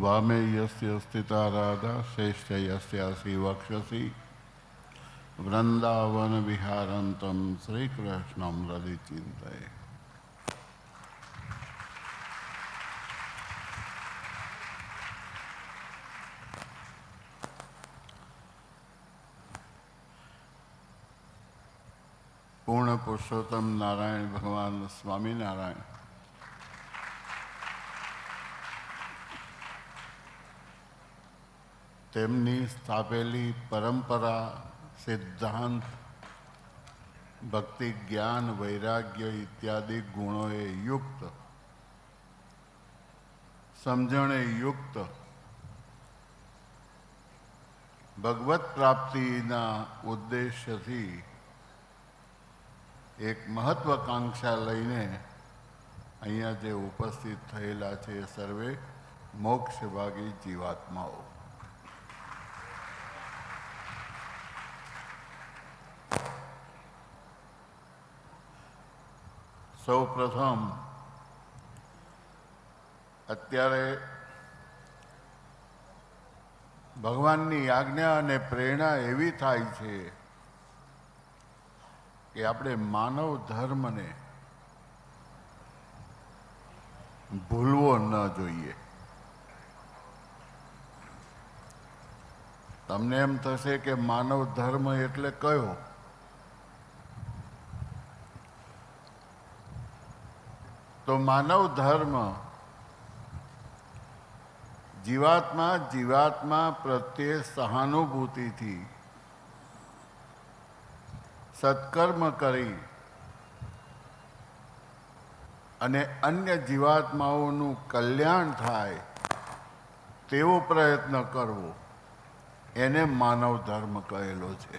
वामे यस्य स्थिता राधा श्रेष्ठ यस्यासि वक्षसि वृंदावन विहारंतम श्री कृष्णम हृदि चिंतये। पूर्ण पुरुषोत्तम नारायण भगवान स्वामीनारायण તેમની સ્થાપેલી પરંપરા, સિદ્ધાંત, ભક્તિ, જ્ઞાન, વૈરાગ્ય ઇત્યાદિ ગુણોએ યુક્ત, સમજણે યુક્ત ભગવત પ્રાપ્તિના ઉદ્દેશ્યથી એક મહત્વાકાંક્ષા લઈને અહીંયા જે ઉપસ્થિત થયેલા છે એ સર્વે મોક્ષભાગી જીવાત્માઓ. સૌ પ્રથમ અત્યારે ભગવાનની આજ્ઞા અને પ્રેરણા એવી થાય છે કે આપણે માનવ ધર્મને ભૂલવો ન જોઈએ. તમને એમ થશે કે માનવ ધર્મ એટલે કયો? તો માનવ ધર્મ જીવાત્મા પ્રત્યે સહાનુભૂતિથી સત્કર્મ કરી અને અન્ય જીવાત્માઓનું કલ્યાણ થાય તેવો પ્રયત્ન કરવો, એને માનવ ધર્મ કહેલો છે.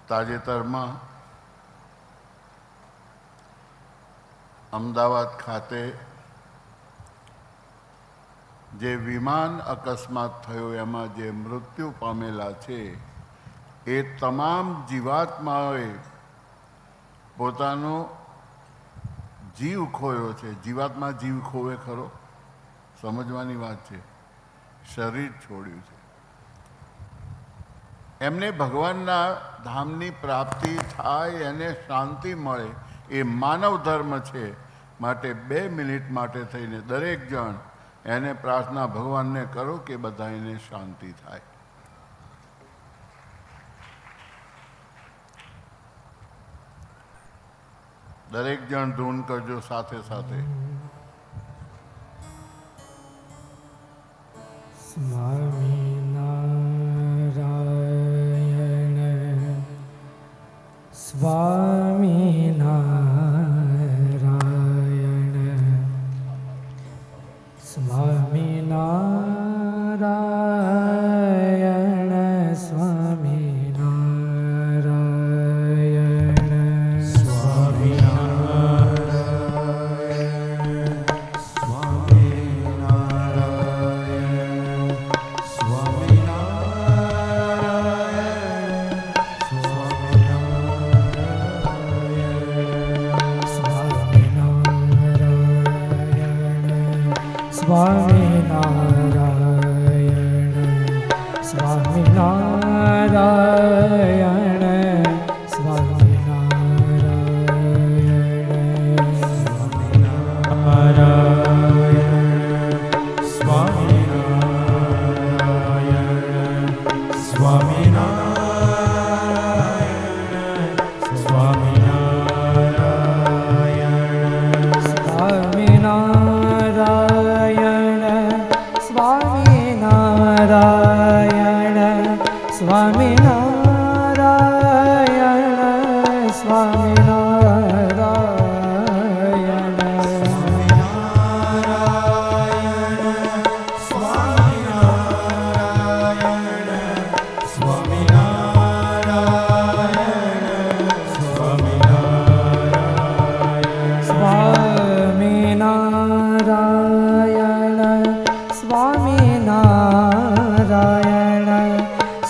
તાજેતરમાં અમદાવાદ ખાતે જે વિમાન અકસ્માત થયો એમાં જે મૃત્યુ પામેલા છે એ તમામ જીવાત્માઓએ પોતાનો જીવ ખોયો છે. જીવાત્મા જીવ ખોવે ખરો? સમજવાની વાત છે. શરીર છોડ્યું છે. એમને ભગવાનના ધામની પ્રાપ્તિ થાય, એને શાંતિ મળે, એ માનવ ધર્મ છે. માટે 2 મિનિટ માટે થઈને દરેક જણ એને પ્રાર્થના ભગવાનને કરો કે બધા એને શાંતિ થાય. દરેક જણ ધૂન કરજો સાથે સાથે. સ્વામિનારાયણ સ્વામિનારાયણ સ્વામિનારાયણ સ્વામિનારાયણ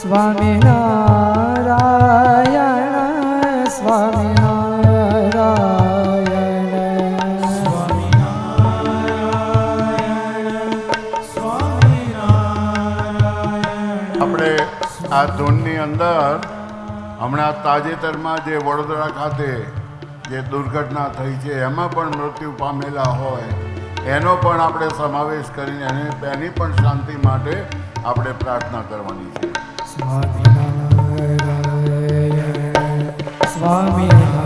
સ્વામિનારાયણ સ્વામિનારાયણ આ ધૂનની અંદર હમણાં તાજેતરમાં જે વડોદરા ખાતે જે દુર્ઘટના થઈ છે એમાં પણ મૃત્યુ પામેલા હોય એનો પણ આપણે સમાવેશ કરીને એની પણ શાંતિ માટે આપણે પ્રાર્થના કરવાની છે. સ્વામિનારાયણ સ્વામિનારાયણ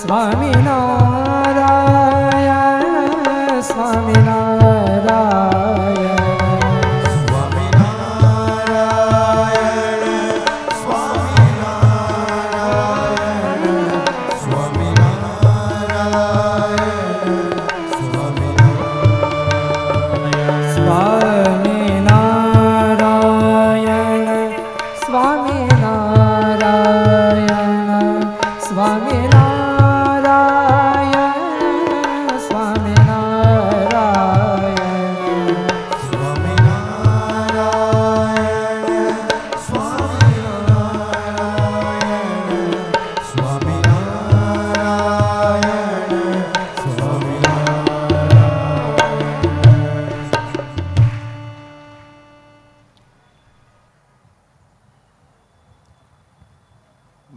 સ્વામિનારાયણ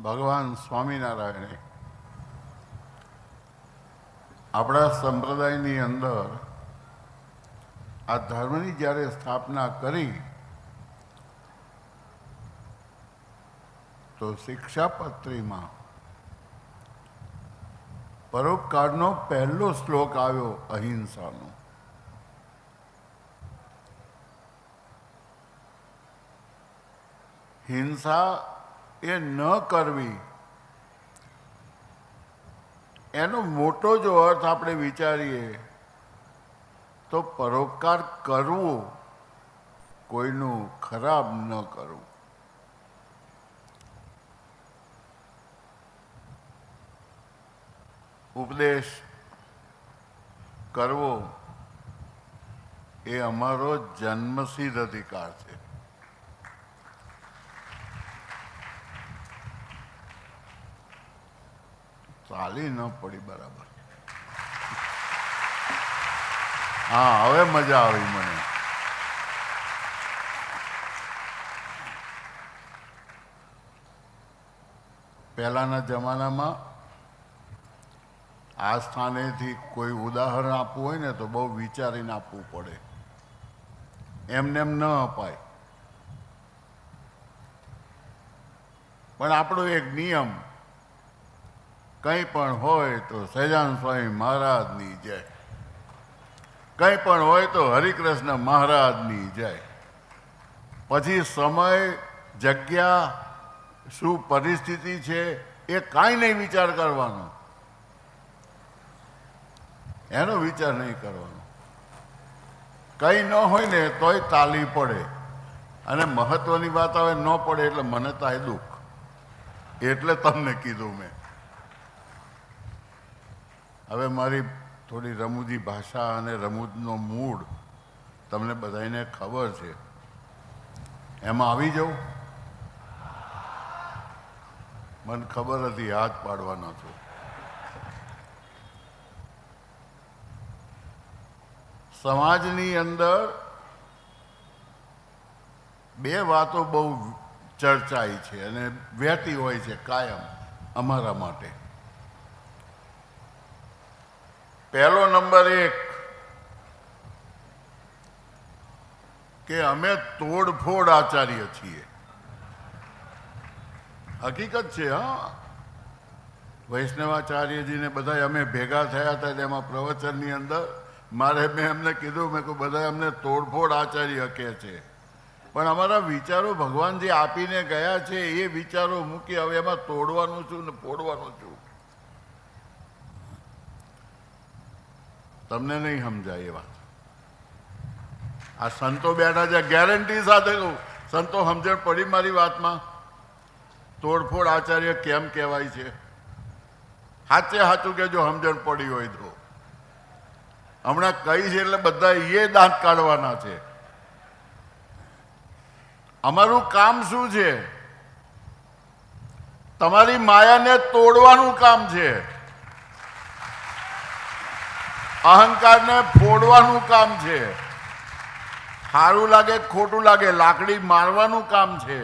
ભગવાન સ્વામિનારાયણે આપણા સંપ્રદાયની અંદર આ ધર્મની જ્યારે સ્થાપના કરી તો શિક્ષાપત્રીમાં પરોપકારનો પહેલો શ્લોક આવ્યો અહિંસાનો. હિંસા એ ન કરવી એનો મોટો જો અર્થ આપણે વિચારીએ તો પરોપકાર કરવો, કોઈનું ખરાબ ન કરવું. ઉપદેશ કરવો એ અમારો જન્મસિદ્ધ અધિકાર છે. ચાલી ન પડી બરાબર. હા, હવે મજા આવી મને. પહેલાના જમાનામાં આ સ્થાનેથી કોઈ ઉદાહરણ આપવું હોય ને તો બહુ વિચારીને આપવું પડે, એમને એમ ન અપાય. પણ આપણો એક નિયમ, કંઈ પણ હોય તો સહજાનંદ સ્વામી મહારાજની જય, કંઈ પણ હોય તો હરિકૃષ્ણ મહારાજની જય. પછી સમય, જગ્યા, શું પરિસ્થિતિ છે એ કાંઈ નહીં વિચાર કરવાનો, એનો વિચાર નહીં કરવાનો. કંઈ ન હોય ને તોય તાલી પડે, અને મહત્વની વાત આવે ન પડે એટલે મને થાય દુઃખ. એટલે તમને કીધું મેં. હવે મારી થોડી રમૂજી ભાષા અને રમૂજનો મૂડ તમને બધાને ખબર છે, એમાં આવી જાઉં. મને ખબર હતી હાથ પાડવાનો છું. સમાજની અંદર બે વાતો બહુ ચર્ચાઈ છે અને વહેતી હોય છે કાયમ અમારા માટે. પહેલો નંબર એક કે અમે તોડફોડ આચાર્ય છીએ. હકીકત છે. હા, વૈષ્ણવાચાર્યજીને બધા અમે ભેગા થયા હતા તેમાં પ્રવચનની અંદર મેં એમને કીધું, મેં કહ્યું બધા અમને તોડફોડ આચાર્ય કહે છે, પણ અમારા વિચારો ભગવાન જે આપીને ગયા છે એ વિચારો મૂકી હવે એમાં તોડવાનું છું ને ફોડવાનું છું. તમને નહીં સમજાય એ વાત. આ સંતો બેઠા છે, ગેરંટી સાથે કહું, સંતો સમજણ પડી મારી વાતમાં? તોડફોડ આચાર્ય કેમ કહેવાય છે? સાચે સાચું કે જો સમજણ પડી હોય તો. હમણાં કઈ છે એટલે બધા એ દાંત કાઢવાના છે. અમારું કામ શું છે? તમારી માયાને તોડવાનું કામ છે. અહંકારને ફોડવાનું કામ છે. સારું લાગે ખોટું લાગે લાકડી મારવાનું કામ છે.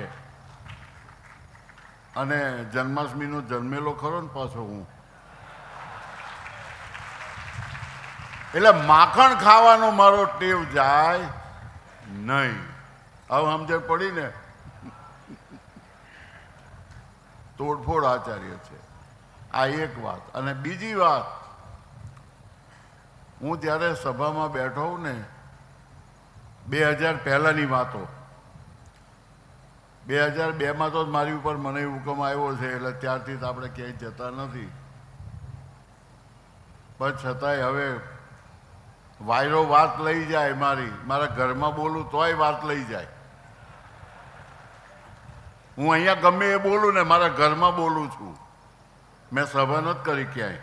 અને જન્માષ્ટમીનો જન્મેલો ખરો ને પાછો હું, એટલે માખણ ખાવાનો મારો ટેવ જાય નહીં. હવે સમજણ પડી ને? તોડફોડ આચાર્ય છે. આ એક વાત. અને બીજી વાત, હું જ્યારે સભામાં બેઠો હોઉં ને, 2000 પહેલાંની વાતો, 2002માં તો મારી ઉપર મને હુકમ આવ્યો છે, એટલે ત્યારથી તો આપણે ક્યાંય જતા નથી. પણ છતાંય હવે વાયરો વાત લઈ જાય મારા ઘરમાં બોલું તોય વાત લઈ જાય. હું અહીંયા ગમે એ બોલું ને, મારા ઘરમાં બોલું છું. મેં સભા નથી કરી ક્યાંય,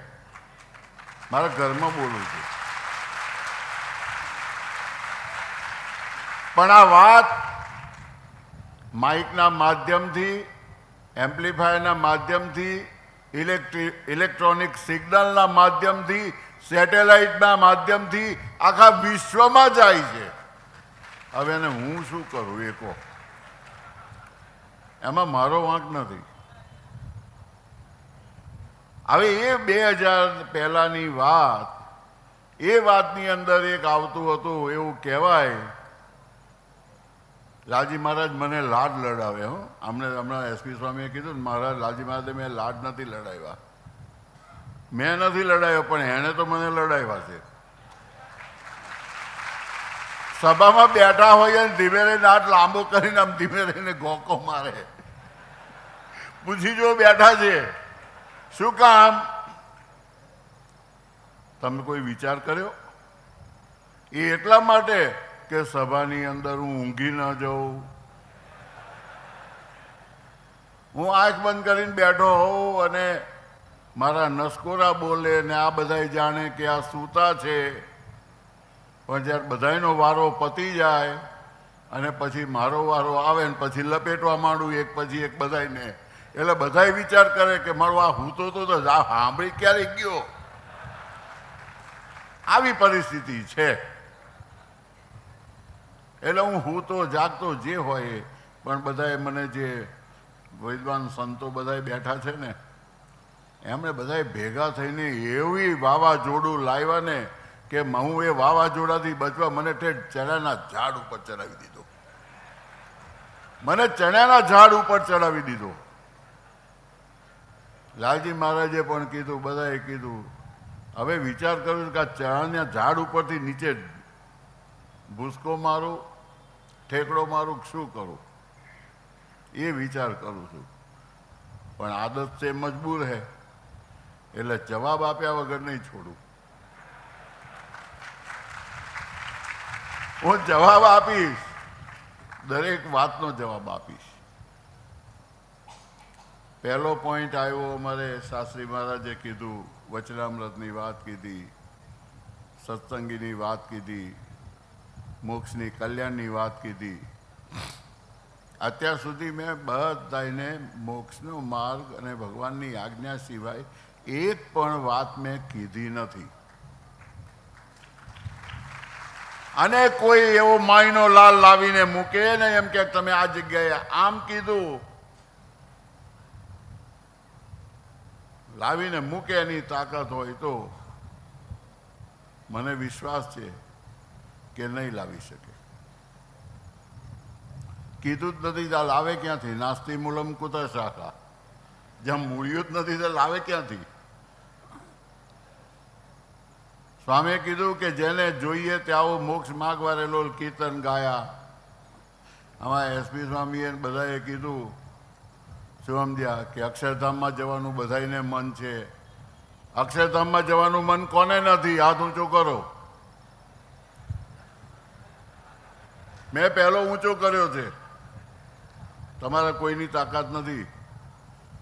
મારા ઘરમાં બોલું છું. પણ આ વાત માઇકના માધ્યમથી, એમ્પ્લીફાયરના માધ્યમથી, ઇલેક્ટ્રોનિક સિગ્નલના માધ્યમથી, સેટેલાઇટના માધ્યમથી આખા વિશ્વમાં જાય છે. હવે એને હું શું કરું એ કહો? એમાં મારો વાંક નથી. હવે એ 2000 પહેલાંની વાત, એ વાતની અંદર એક આવતું હતું, એવું કહેવાય, લાલજી મહારાજ મને લાડ લડાવે. હમણાં એસપી સ્વામીએ કીધું ને, મહારાજ લાલજી મહારાજે મેં લાડ નથી લડાવ્યા. મેં નથી લડાવ્યો, પણ એણે તો મને લડાવ્યા છે. સભામાં બેઠા હોય ને ધીમે રહીને હાથ લાંબો કરીને આમ ધીમે રહીને ગોકો મારે. પૂછી જો બેઠા છે શું કામ? તમે કોઈ વિચાર કર્યો? એ એટલા માટે કે સભાની અંદર હું ઊંઘી ન જાઉં. હું આંખ બંધ કરીને બેઠો હોઉં અને મારા નસકોરા બોલે ને આ બધાય જાણે કે આ સૂતા છે. પણ જ્યારે બધાયનો વારો પતી જાય અને પછી મારો વારો આવે ને પછી લપેટવા માંડું એક પછી એક બધાયને, એટલે બધાય વિચાર કરે કે મારો આ હૂતો તો સાંભળી ક્યારે ગયો. આવી પરિસ્થિતિ છે. એટલે હું તો જાગતો જે હોય, પણ બધાએ મને જે વિદ્વાન સંતો બધાએ બેઠા છે ને, એમણે બધાએ ભેગા થઈને એવી વાવાઝોડું લાવ્યા ને કે હું એ વાવાઝોડાથી બચવા મને ચણાના ઝાડ ઉપર ચડાવી દીધો. મને ચણાના ઝાડ ઉપર ચડાવી દીધો. લાલજી મહારાજે પણ કીધું, બધાએ કીધું. હવે વિચાર કરું કે આ ચણાના ઝાડ ઉપરથી નીચે ભૂસકો મારું, ઠેકડો મારું, શું કરું એ વિચાર કરું છું. પણ આદત છે મજબૂર હે, એટલે જવાબ આપ્યા વગર નહીં છોડું. હું જવાબ આપીશ, દરેક વાતનો જવાબ આપીશ. પહેલો પોઈન્ટ આવ્યો અમારે શાસ્ત્રી મહારાજે કીધું, વચનામૃતની વાત કીધી, સત્સંગીની વાત કીધી, મોક્ષની કલ્યાણની વાત કીધી. અત્યાર સુધી મેં બધાને મોક્ષનો માર્ગ અને ભગવાનની આજ્ઞા સિવાય એક પણ વાત મેં કીધી નથી. અને કોઈ એવો માયનો લાલ લાવીને મૂકે ને એમ કે તમે આ જગ્યાએ આમ કીધું, લાવીને મૂકે એની તાકાત હોય તો મને વિશ્વાસ છે કે નહીં લાવી શકે. કીધું જ નથી તો લાવે ક્યાંથી? નાસ્તિ મૂલમ કુત શાખા. જ્યાં મૂળ્યું જ નથી તો લાવે ક્યાંથી? સ્વામીએ કીધું કે જેને જોઈએ ત્યાં મોક્ષ માગવા રહેલો કીર્તન ગાયા. આમાં એસપી સ્વામીએ બધાએ કીધું, શું સમજ્યા કે અક્ષરધામમાં જવાનું બધાને મન છે. અક્ષરધામમાં જવાનું મન કોને નથી? હાથ ઊંચો કરો. મેં પહેલો ઊંચો કર્યો છે. તમારા કોઈની તાકાત નથી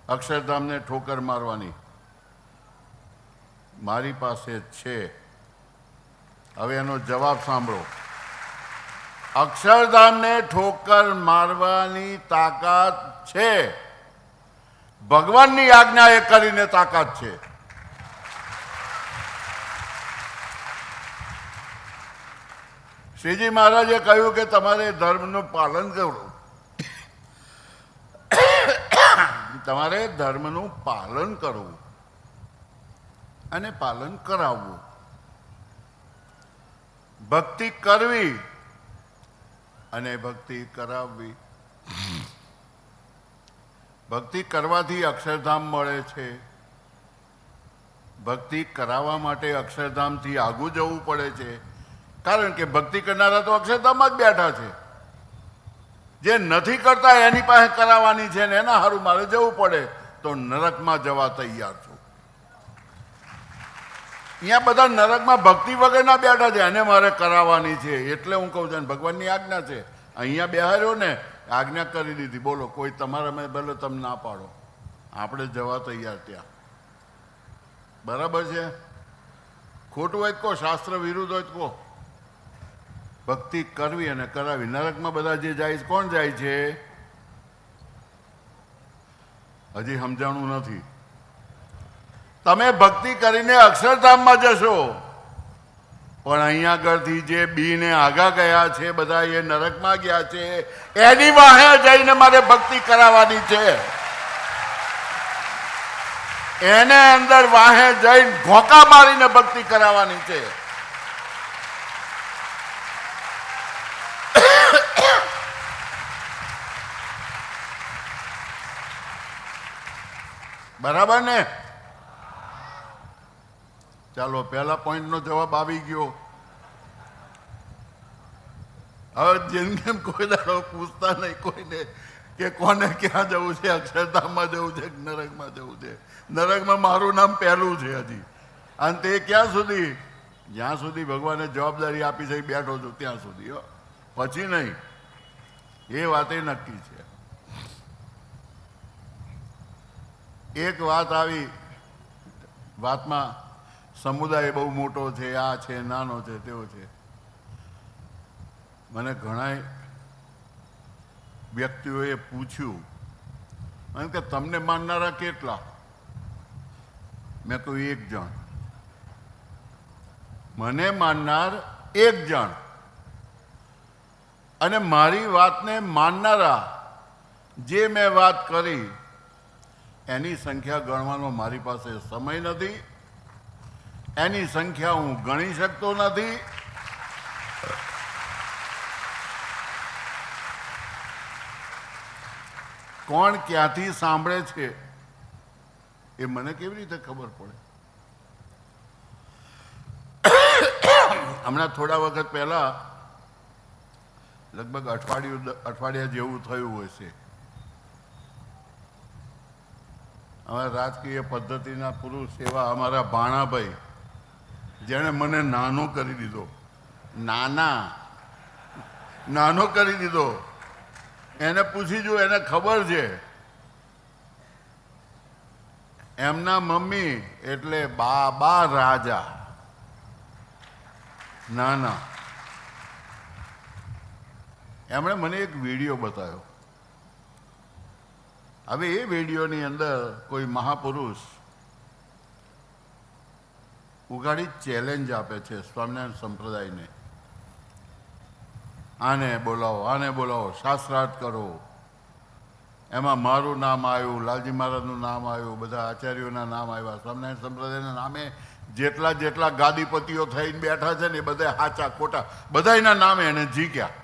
અક્ષરધામને ઠોકર મારવાની, મારી પાસે છે. હવે એનો જવાબ સાંભળો. અક્ષરધામને ઠોકર મારવાની તાકાત છે, ભગવાનની આજ્ઞા એ કરીને તાકાત છે. શ્રીજી મહારાજે કહ્યું કે તમારે ધર્મનું પાલન કરવું, તમારે ધર્મનું પાલન કરવું અને પાલન કરાવવું, ભક્તિ કરવી અને ભક્તિ કરાવવી. ભક્તિ કરવાથી અક્ષરધામ મળે છે, ભક્તિ કરાવવા માટે અક્ષરધામથી આગું જવું પડે છે. કારણ કે ભક્તિ કરનારા તો અક્ષરધામમાં જ બેઠા છે. જે નથી કરતા એની પાસે કરાવવાની છે ને એના સારું મારે જવું પડે તો નરકમાં જવા તૈયાર છું. અહીંયા બધા નરકમાં ભક્તિ વગરના બેઠા છે, એને મારે કરાવવાની છે. એટલે હું કહું છું ભગવાનની આજ્ઞા છે. અહીંયા બેહાર્યો ને આજ્ઞા કરી દીધી. બોલો કોઈ તમારા મેં ભલે તમે ના પાડો, આપણે જવા તૈયાર ત્યાં. બરાબર છે? ખોટું હોય કહો, શાસ્ત્ર વિરુદ્ધ હોય કહો. ભક્તિ કરવી અને કરાવી. નરકમાં બધા જે જાય છે, કોણ જાય છે? હજી સમજાણું નથી. તમે ભક્તિ કરીને અક્ષરધામમાં જશો, પણ અહીંયા આગળથી જે બીને આગા ગયા છે બધા એ નરકમાં ગયા છે, એની વાહે જઈને મારે ભક્તિ કરાવવાની છે. એને અંદર વાહે જઈને ઘોંકા મારીને ભક્તિ કરાવવાની છે. બરાબર ને? ચાલો, પહેલા પોઈન્ટનો જવાબ આવી ગયો. હવે જેમ કોઈ દાડો પૂછતા નહીં કોઈને કે કોને ક્યાં જવું છે, અક્ષરધામમાં જવું છે કે નરકમાં જવું છે. નરકમાં મારું નામ પહેલું છે હજી. અને તે ક્યાં સુધી? જ્યાં સુધી ભગવાને જવાબદારી આપી છે બેઠો છું ત્યાં સુધી, પછી નહીં. એ વાતે નક્કી છે. એક વાત આવી, વાતમાં સમુદાય બહુ મોટો છે, આ છે, નાનો છે, તેવો છે. મને ઘણા વ્યક્તિઓએ પૂછ્યું કે તમને માનનારા કેટલા? મેં કહ્યું 1 જણ. મને માનનાર 1 જણ. અને મારી વાતને માનનારા જે મેં વાત કરી એની સંખ્યા ગણવાનો મારી પાસે સમય નથી. એની સંખ્યા હું ગણી શકતો નથી. કોણ ક્યાંથી સાંભળે છે એ મને કેવી રીતે ખબર પડે? હમણાં થોડા વખત પહેલા, લગભગ અઠવાડિયા જેવું થયું હોય છે, અમારા રાજકીય પદ્ધતિના પુરુષ એવા અમારા ભાણાભાઈ, જેણે મને નાનો કરી દીધો, નાનો કરી દીધો. એને પૂછી જો, એને ખબર છે. એમના મમ્મી એટલે બાબા રાજા, નાના. એમણે મને એક વિડીયો બતાવ્યો. હવે એ વિડીયોની અંદર કોઈ મહાપુરુષ ઉગાડી ચેલેન્જ આપે છે સ્વામિનારાયણ સંપ્રદાયને. આને બોલાવો, શાસ્ત્રાર્થ કરો. એમાં મારું નામ આવ્યું, લાલજી મહારાજનું નામ આવ્યું, બધા આચાર્યોના નામ આવ્યા. સ્વામિનારાયણ સંપ્રદાયના નામે જેટલા ગાદીપતિઓ થઈને બેઠા છે ને એ બધા સાચા ખોટા બધાના નામે એને જીક્યા.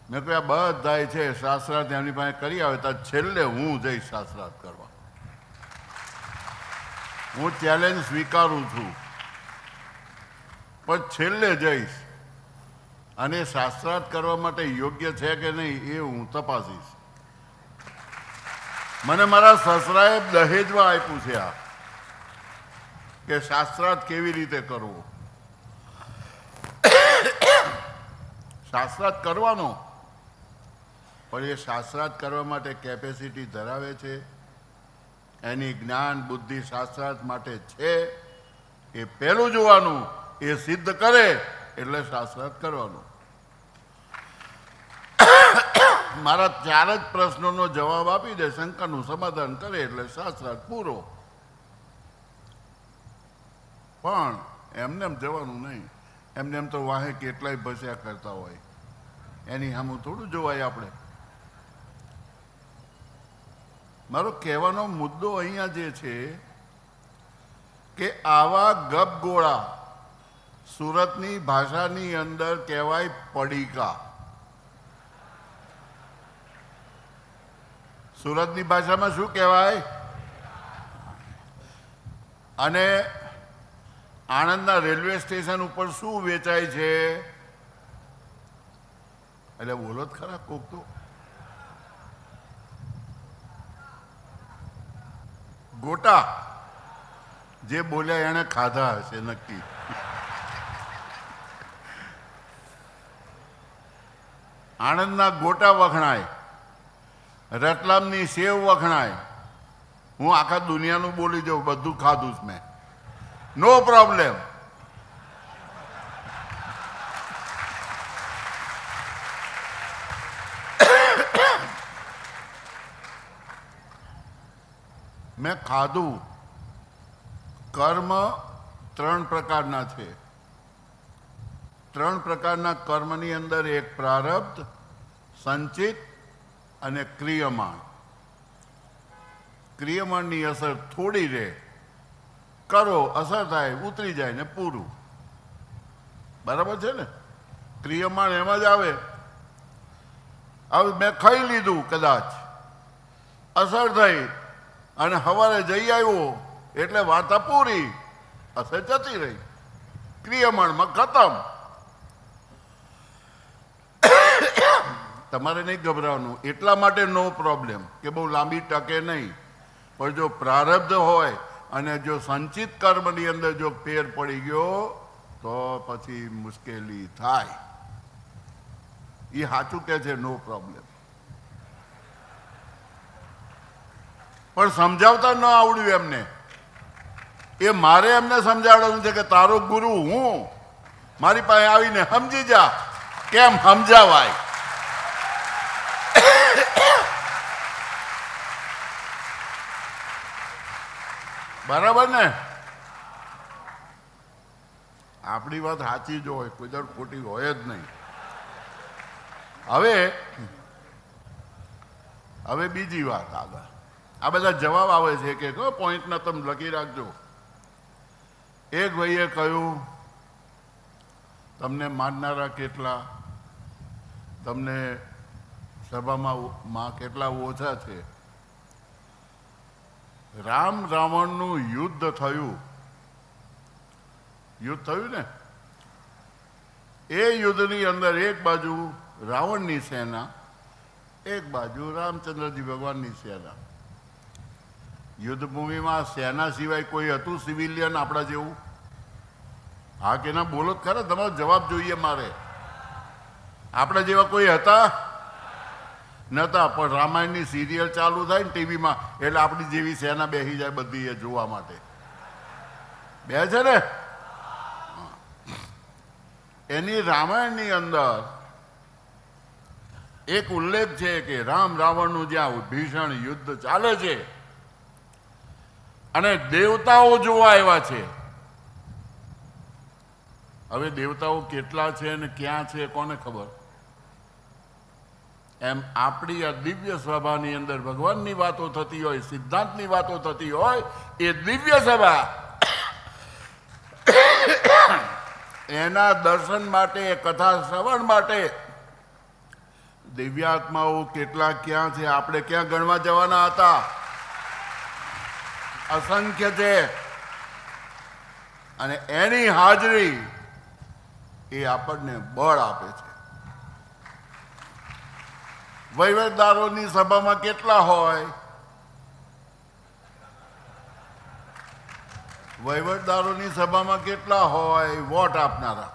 મેં કહ્યું આ બધાય છે શાસ્ત્રાર્થ એમની પાસે કરી આવે તો છેલ્લે હું જઈશ શાસ્ત્રાર્થ કરવા. હું ચેલેન્જ સ્વીકારું છું, પણ છેલ્લે જઈશ. અને શાસ્ત્રાર્થ કરવા માટે યોગ્ય છે કે નહીં એ હું તપાસીશ. મને મારા સસરાએ દહેજમાં આપ્યું છે આ, કે શાસ્ત્રાર્થ કેવી રીતે કરવો. શાસ્ત્રાર્થ કરવાનો પણ એ શાસ્ત્રાર્થ કરવા માટે કેપેસિટી ધરાવે છે, એની જ્ઞાન બુદ્ધિ શાસ્ત્રાર્થ માટે છે, એ પહેલું જોવાનું. એ સિદ્ધ કરે એટલે શાસ્ત્રાર્થ કરવાનું. મારા 4 જ પ્રશ્નોનો જવાબ આપી દે, શંકાનું સમાધાન કરે એટલે શાસ્ત્રાર્થ પૂરો. પણ એમને એમ જવાનું નહીં. એમને એમ તો વાહે કેટલાય ભસ્યા કરતા હોય, એની સામું થોડું જોવાય આપણે. મારો કહેવાનો મુદ્દો અહીંયા જે છે કે આવા ગપગોળા સુરતની ભાષાની અંદર કહેવાય પડીકા. સુરતની ભાષામાં શું કહેવાય? અને આણંદના રેલવે સ્ટેશન ઉપર શું વેચાય છે? એટલે બોલો જ ખરા કોક તો. ગોટા. જે બોલ્યા એને ખાધા હશે નક્કી. આણંદના ગોટા વખણાય, રતલામની સેવ વખણાય. હું આખા દુનિયાનું બોલી જાઉં, બધું ખાધું જ મેં, નો પ્રોબ્લેમ. મેં ખાધું. કર્મ 3 પ્રકારના છે. 3 પ્રકારના કર્મની અંદર એક પ્રારબ્ધ, સંચિત અને ક્રિયમાણ. ક્રિયમાણની અસર થોડી રહે, કરો અસર થાય, ઉતરી જાય ને પૂરું. બરાબર છે ને? ક્રિયમાણ એમાં જ આવે. હવે મેં ખાઈ લીધું, કદાચ અસર થઈ અને સવારે જઈ આવ્યો એટલે વાર્તા પૂરી, અસર જતી રહી, ક્રિયમાણમાં ખતમ. તમારે નહીં ગભરાવાનું. એટલા માટે નો પ્રોબ્લેમ કે બહુ લાંબી ટકે નહીં. પણ જો પ્રારબ્ધ હોય અને જો સંચિત કર્મની અંદર જો ફેર પડી ગયો તો પછી મુશ્કેલી થાય. એ સાચું કે છે, નો પ્રોબ્લેમ. પણ સમજાવતા ન આવડ્યું એમને. એ મારે એમને સમજાવવાનું છે કે તારો ગુરુ હું, મારી પાસે આવીને સમજી જા. કેમ સમજાવાય? બરાબર ને? આપણી વાત સાચી જ હોય, કોઈ દર ખોટી હોય જ નહીં. હવે બીજી વાત આગળ. આ બધા જવાબ આવે છે કે પોઈન્ટના તમે લખી રાખજો. એક ભાઈએ કહ્યું, તમને માનનારા કેટલા, તમને સભામાં કેટલા ઓછા છે. રામ રાવણનું યુદ્ધ થયું ને, એ યુદ્ધની અંદર એક બાજુ રાવણની સેના, એક બાજુ રામચંદ્રજી ભગવાનની સેના. યુદ્ધભૂમિમાં સેના સિવાય કોઈ હતું સિવિલિયન આપણા જેવું? હા કે ના? બોલો જ ખરા, તમારો જવાબ જોઈએ મારે. આપણા જેવા કોઈ હતા? નહોતા. પણ રામાયણની સિરિયલ ચાલુ થાય ને ટીવીમાં એટલે આપણી જેવી સેના બેસી જાય બધી એ જોવા માટે. બે છે ને? એની રામાયણની અંદર એક ઉલ્લેખ છે કે રામ રાવણનું જ્યાં ભીષણ યુદ્ધ ચાલે છે અને દેવતાઓ જોવા આવ્યા છે. હવે દેવતાઓ કેટલા છે ને ક્યાં છે કોને ખબર? એમ આપણી આ દિવ્ય સભાની અંદર ભગવાનની વાતો થતી હોય, સિદ્ધાંતની વાતો થતી હોય, એ દિવ્ય સભા એના દર્શન માટે, કથા શ્રવણ માટે દિવ્યાત્માઓ કેટલા ક્યાં છે? આપણે ક્યાં ગણવા જવાના હતા? અસંખ્ય છે. અને એની હાજરી એ આપણને બળ આપે છે. વહીવટદારોની સભામાં કેટલા હોય? વહીવટદારોની સભામાં કેટલા હોય વોટ આપનારા?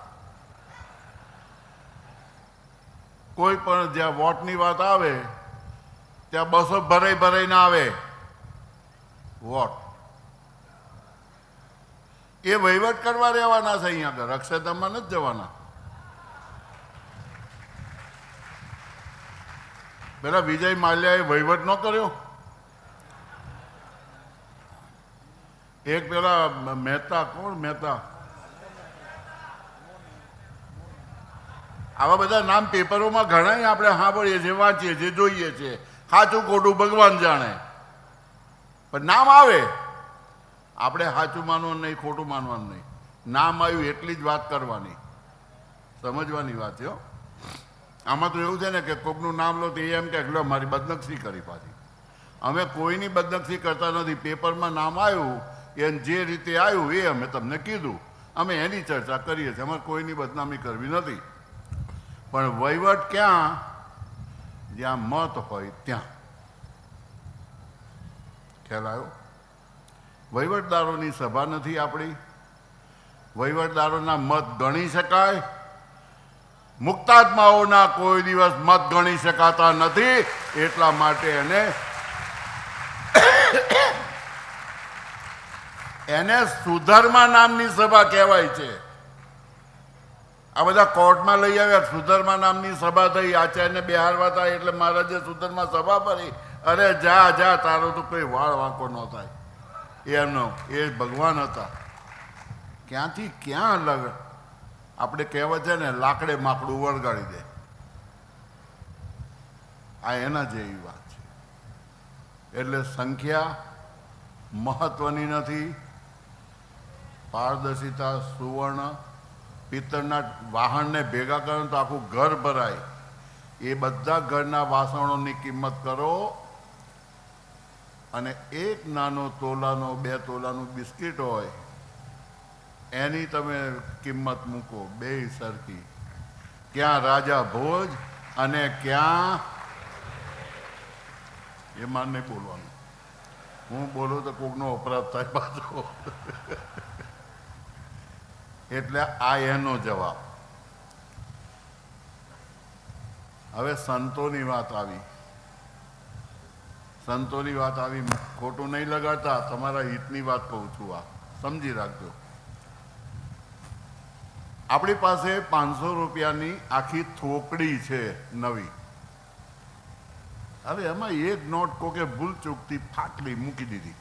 કોઈ પણ જ્યાં વોટની વાત આવે ત્યાં બસો ભરાઈને આવે વોટ. એ વહીવટ કરવા રહેવાના છે અહીંયા આગળ, અક્ષરધામમાં નથી જવાના. પેલા વિજય માલ્યાએ વહીવટ ન કર્યો? એક પેલા મહેતા, કોણ મહેતા, આવા બધા નામ પેપરોમાં ઘણા આપણે સાંભળીએ છીએ, વાંચીએ છીએ, જોઈએ છીએ. સાચું ખોટું ભગવાન જાણે, પણ નામ આવે. આપણે સાચું માનવાનું નહીં, ખોટું માનવાનું નહીં. નામ આવ્યું એટલી જ વાત કરવાની, સમજવાની વાત છે. આમાં તો એવું છે ને કે કોકનું નામ લો તો એમ કે લો મારી બદનક્ષી કરી પાછી. અમે કોઈની બદનક્ષી કરતા નથી. પેપરમાં નામ આવ્યું એને જે રીતે આવ્યું એ અમે તમને કીધું, અમે એની ચર્ચા કરીએ છીએ. અમારે કોઈની બદનામી કરવી નથી. પણ વહીવટ ક્યાં? જ્યાં મત હોય ત્યાં. ખ્યાલ આવ્યો? વહીવટદારોની સભા નથી આપણી. વહીવટદારોના મત ગણી શકાય? મુક્તાત્માઓના કોઈ દિવસ મત ગણી શકાતા નથી. એટલા માટે એને સુધર્મા નામની સભા કહેવાય છે. આ બધા કોર્ટમાં લઈ આવ્યા. સુધર્મા નામની સભા થઈ, આચાર્યને બેહારવા થાય એટલે મહારાજે સુધર્મા સભા ભરી. અરે જા જા, તારો તો કોઈ વાળ વાંકો ન થાય. એમનો એ ભગવાન હતા. ક્યાંથી ક્યાં અલગ. આપણે કહેવત છે ને, લાકડે માકડું વળગાડી દે. આ એના જેવી વાત છે. એટલે સંખ્યા મહત્વની નથી. પારદર્શિતા, સુવર્ણ, પિત્તળના વાહનને ભેગા કરો તો આખું ઘર ભરાય. એ બધા ઘરના વાસણોની કિંમત કરો અને એક નાનો તોલાનો 2 તોલાનું બિસ્કિટ હોય એની તમે કિંમત મૂકો, બે સરખી. ક્યાં રાજા ભોજ અને ક્યાં, એ માર નહીં બોલવાનું. હું બોલું તો કોકનો અપરાધ થાય પાછો. એટલે આ એનો જવાબ. હવે સંતોની વાત આવી. સંતોની વાત આવી, ખોટું નહીં લગાડતા, તમારા હિતની વાત કહું છું. આ સમજી રાખજો. આપણી પાસે 500 રૂપિયાની આખી થોકડી છે નવી. હવે એમાં એક નોટ કોકે ભૂલ ચૂકથી ફાટલી મૂકી દીધી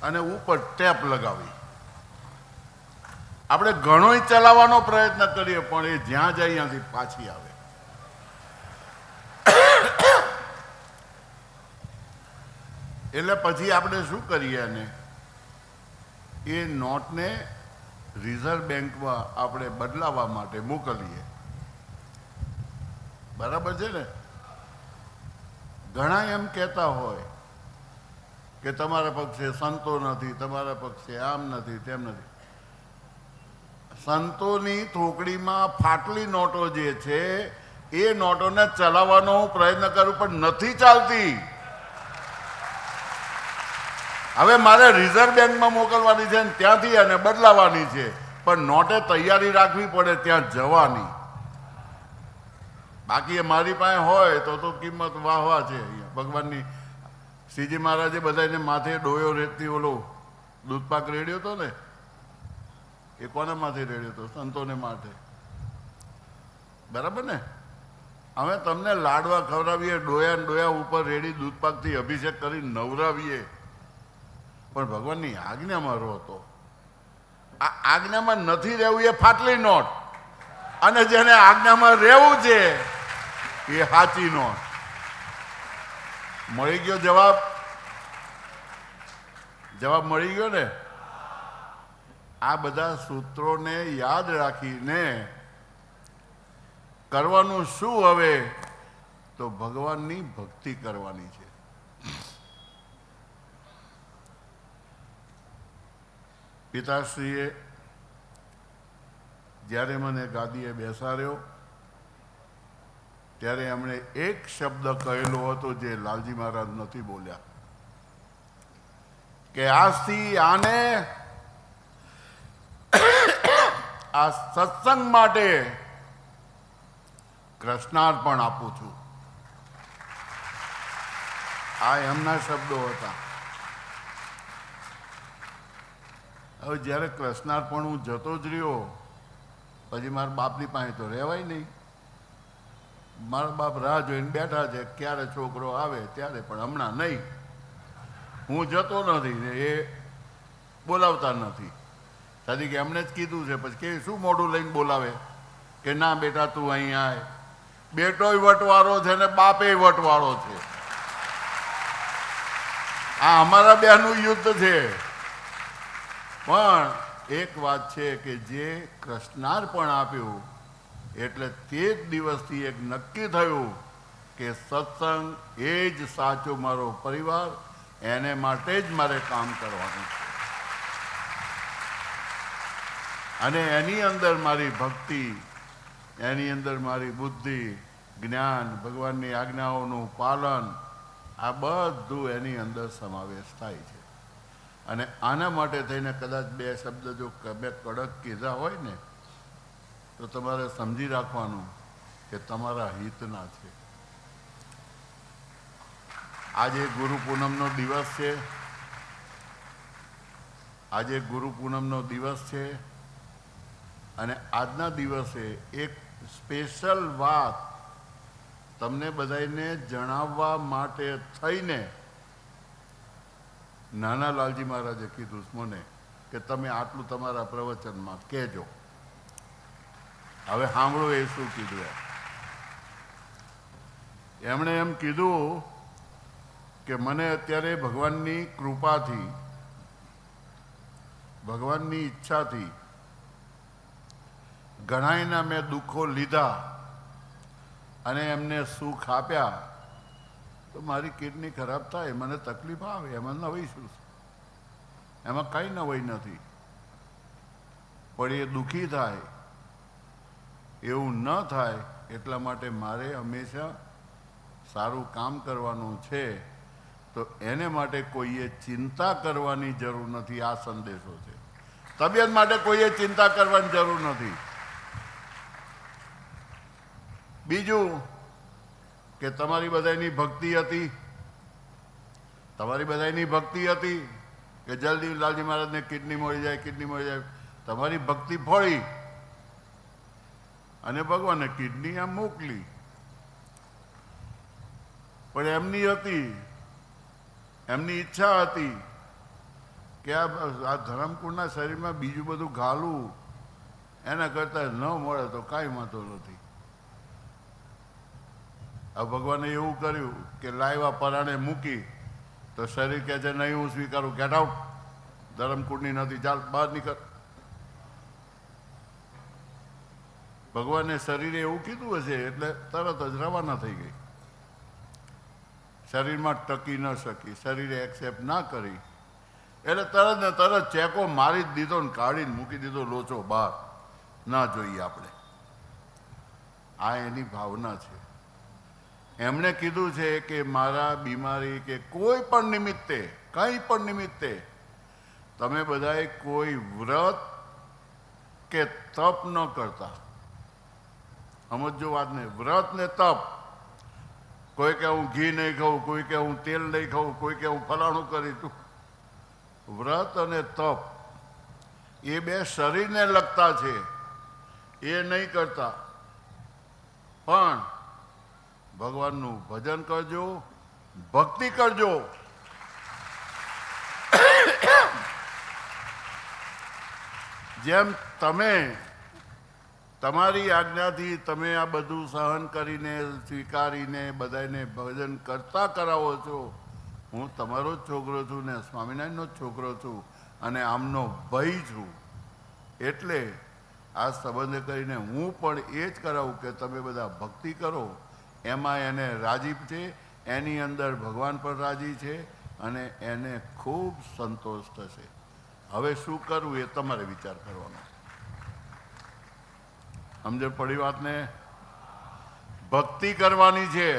અને ઉપર ટેપ લગાવી. આપણે ઘણોય ચલાવવાનો પ્રયત્ન કરીએ પણ એ જ્યાં જાય ત્યાંથી પાછી આવે. એટલે પછી આપણે શું કરીએ? એને એ નોટને રિઝર્વ બેંકમાં આપણે બદલાવા માટે મોકલીએ. બરાબર છે ને? ઘણા એમ કહેતા હોય કે તમારા પક્ષે સંતો નથી, તમારા પક્ષે આમ નથી, તેમ નથી. સંતોની થોકડીમાં ફાટલી નોટો જે છે એ નોટોને ચલાવવાનો હું પ્રયત્ન કરું પણ નથી ચાલતી. હવે મારે રિઝર્વ બેંકમાં મોકલવાની છે ને ત્યાંથી અને બદલાવાની છે, પણ નોટે તૈયારી રાખવી પડે ત્યાં જવાની. બાકી એ મારી પાસે હોય તો કિંમત વાહવા છે. અહીંયા ભગવાનની શ્રીજી મહારાજે બધાને માથે ડોયો રેતથી ઓલો દૂધપાક રેડ્યો હતો ને, એ કોના માથે રેડ્યો હતો? સંતોને માથે. બરાબર ને? અમે તમને લાડવા ખવડાવીએ, ડોયા ઉપર રેડી દૂધપાકથી અભિષેક કરી નવરાવીએ, પણ ભગવાનની આજ્ઞામાં રહો તો. આ આજ્ઞામાં નથી રહેવું એ ફાટલી નોટ, અને જેને આજ્ઞામાં રહેવું છે એ સાચી નોટ. મળી ગયો જવાબ? જવાબ મળી ગયો ને? આ બધા સૂત્રોને યાદ રાખીને કરવાનું શું? હવે તો ભગવાનની ભક્તિ કરવાની છે. પિતાશ્રીએ જ્યારે મને ગાદીએ બેસાડ્યો ત્યારે એમણે એક શબ્દ કહેલો હતો જે લાલજી મહારાજ નથી બોલ્યા, કે આજથી આને આ સત્સંગ માટે કૃષ્ણાર્પણ આપું છું. આ એમના શબ્દો હતા. હવે જ્યારે કૃષ્ણાર્પણ હું જતો જ રહ્યો, પછી મારા બાપની પાસે તો રહેવાય નહીં. મારા બાપ રાહ જોઈને બેઠા છે ક્યારે છોકરો આવે ત્યારે, પણ હમણાં નહીં. હું જતો નથી ને એ બોલાવતા નથી. સાદી કે એમને જ કીધું છે, પછી કે શું મોઢું લઈને બોલાવે કે ના બેટા તું અહીં આય. બેટોય વટવાળો છે ને બાપેય વટવાળો છે. આ અમારા બેનું યુદ્ધ છે. પણ એક વાત છે કે જે કૃષ્ણાર્પણ આપ્યું એટલે તે જ દિવસથી એક નક્કી થયું કે સત્સંગ એ જ સાચો મારો પરિવાર, એને માટે જ મારે કામ કરવાનું છે. અને એની અંદર મારી ભક્તિ, એની અંદર મારી બુદ્ધિ, જ્ઞાન, ભગવાનની આજ્ઞાઓનું પાલન, આ બધું એની અંદર સમાવેશ થાય છે. અને આના માટે થઈને કદાચ બે શબ્દ જો બે કડક કીધા હોય ને તો તમારે સમજી રાખવાનું કે તમારા હિતના છે. આજે ગુરુ પૂનમનો દિવસ છે. આજે ગુરુ પૂનમનો દિવસ છે અને આજના દિવસે એક સ્પેશિયલ વાત તમને બધાને જણાવવા માટે થઈને નાના લાલજી મહારાજે કીધું મને કે તમે આટલું તમારા પ્રવચનમાં કહેજો. હવે સાંભળો એ શું કીધું. એમણે એમ કીધું કે મને અત્યારે ભગવાનની કૃપાથી, ભગવાનની ઈચ્છાથી ઘણાયના મેં દુઃખો લીધા અને એમને સુખ આપ્યા, તો મારી કિડની ખરાબ થાય, મને તકલીફ આવે, એમાં નવાઈ શું છે? એમાં કંઈ નવાઈ નથી. પણ એ દુઃખી થાય એવું ન થાય એટલા માટે મારે હંમેશા સારું કામ કરવાનું છે. તો એને માટે કોઈએ ચિંતા કરવાની જરૂર નથી. આ સંદેશો છે. તબિયત માટે કોઈએ ચિંતા કરવાની જરૂર નથી. બીજું કે તમારી બધાની ભક્તિ હતી, તમારી બધાની ભક્તિ હતી કે જલ્દી લાલજી મહારાજને કિડની મળી જાય, કિડની મળી જાય. તમારી ભક્તિ ફળી અને ભગવાને કિડની આમ મોકલી. પણ એમની હતી, એમની ઈચ્છા હતી કે આ ધરમકુળના શરીરમાં બીજું બધું ઘાલું એના કરતાં ન મળે તો કાંઈ વાંધો નથી. હવે ભગવાને એવું કર્યું કે લાવ્યા પરાણે મૂકી તો શરીર કહે છે નહીં હું સ્વીકારું, ગેટ આઉટ, ધરમકુળની નથી, ચાલ બહાર નીકળ. ભગવાને શરીરે એવું કીધું હશે એટલે તરત જ રવાના થઈ ગઈ. શરીરમાં ટકી ન શકી, શરીરે એક્સેપ્ટ ના કરી એટલે તરત ને તરત ચેકો મારી જ દીધો ને કાઢીને મૂકી દીધો લોચો બહાર. ના જોઈએ આપણે. આ એની ભાવના છે. એમણે કીધું છે કે મારા બીમારી કે કોઈ પણ નિમિત્તે, કંઈ પણ નિમિત્તે તમે બધાએ કોઈ વ્રત કે તપ ન કરતા. સમજો વાતને, વ્રત ને તપ. કોઈ કે હું ઘી નહીં ખાઉં, કોઈ કે હું તેલ નહીં ખાઉં, કોઈ કે હું ફલાણું કરીશું. વ્રત અને તપ એ બે શરીરને લગતા છે, એ નહીં કરતા. પણ ભગવાનનું ભજન કરજો, ભક્તિ કરજો. જેમ તમે તમારી આજ્ઞાથી તમે આ બધું સહન કરીને, સ્વીકારીને બધાને ભજન કરતા કરાવો છો. હું તમારો જ છોકરો છું ને સ્વામિનારાયણનો જ છોકરો છું અને આમનો ભાઈ છું. એટલે આ સંબંધ કરીને હું પણ એ જ કરાવું કે તમે બધા ભક્તિ કરો. એમાં એને રાજી છે, એની અંદર ભગવાન પણ રાજી છે અને એને ખૂબ સંતોષ થશે. હવે શું કરવું એ તમારે વિચાર કરવાનો. સમજણ પડી વાતને? ભક્તિ કરવાની છે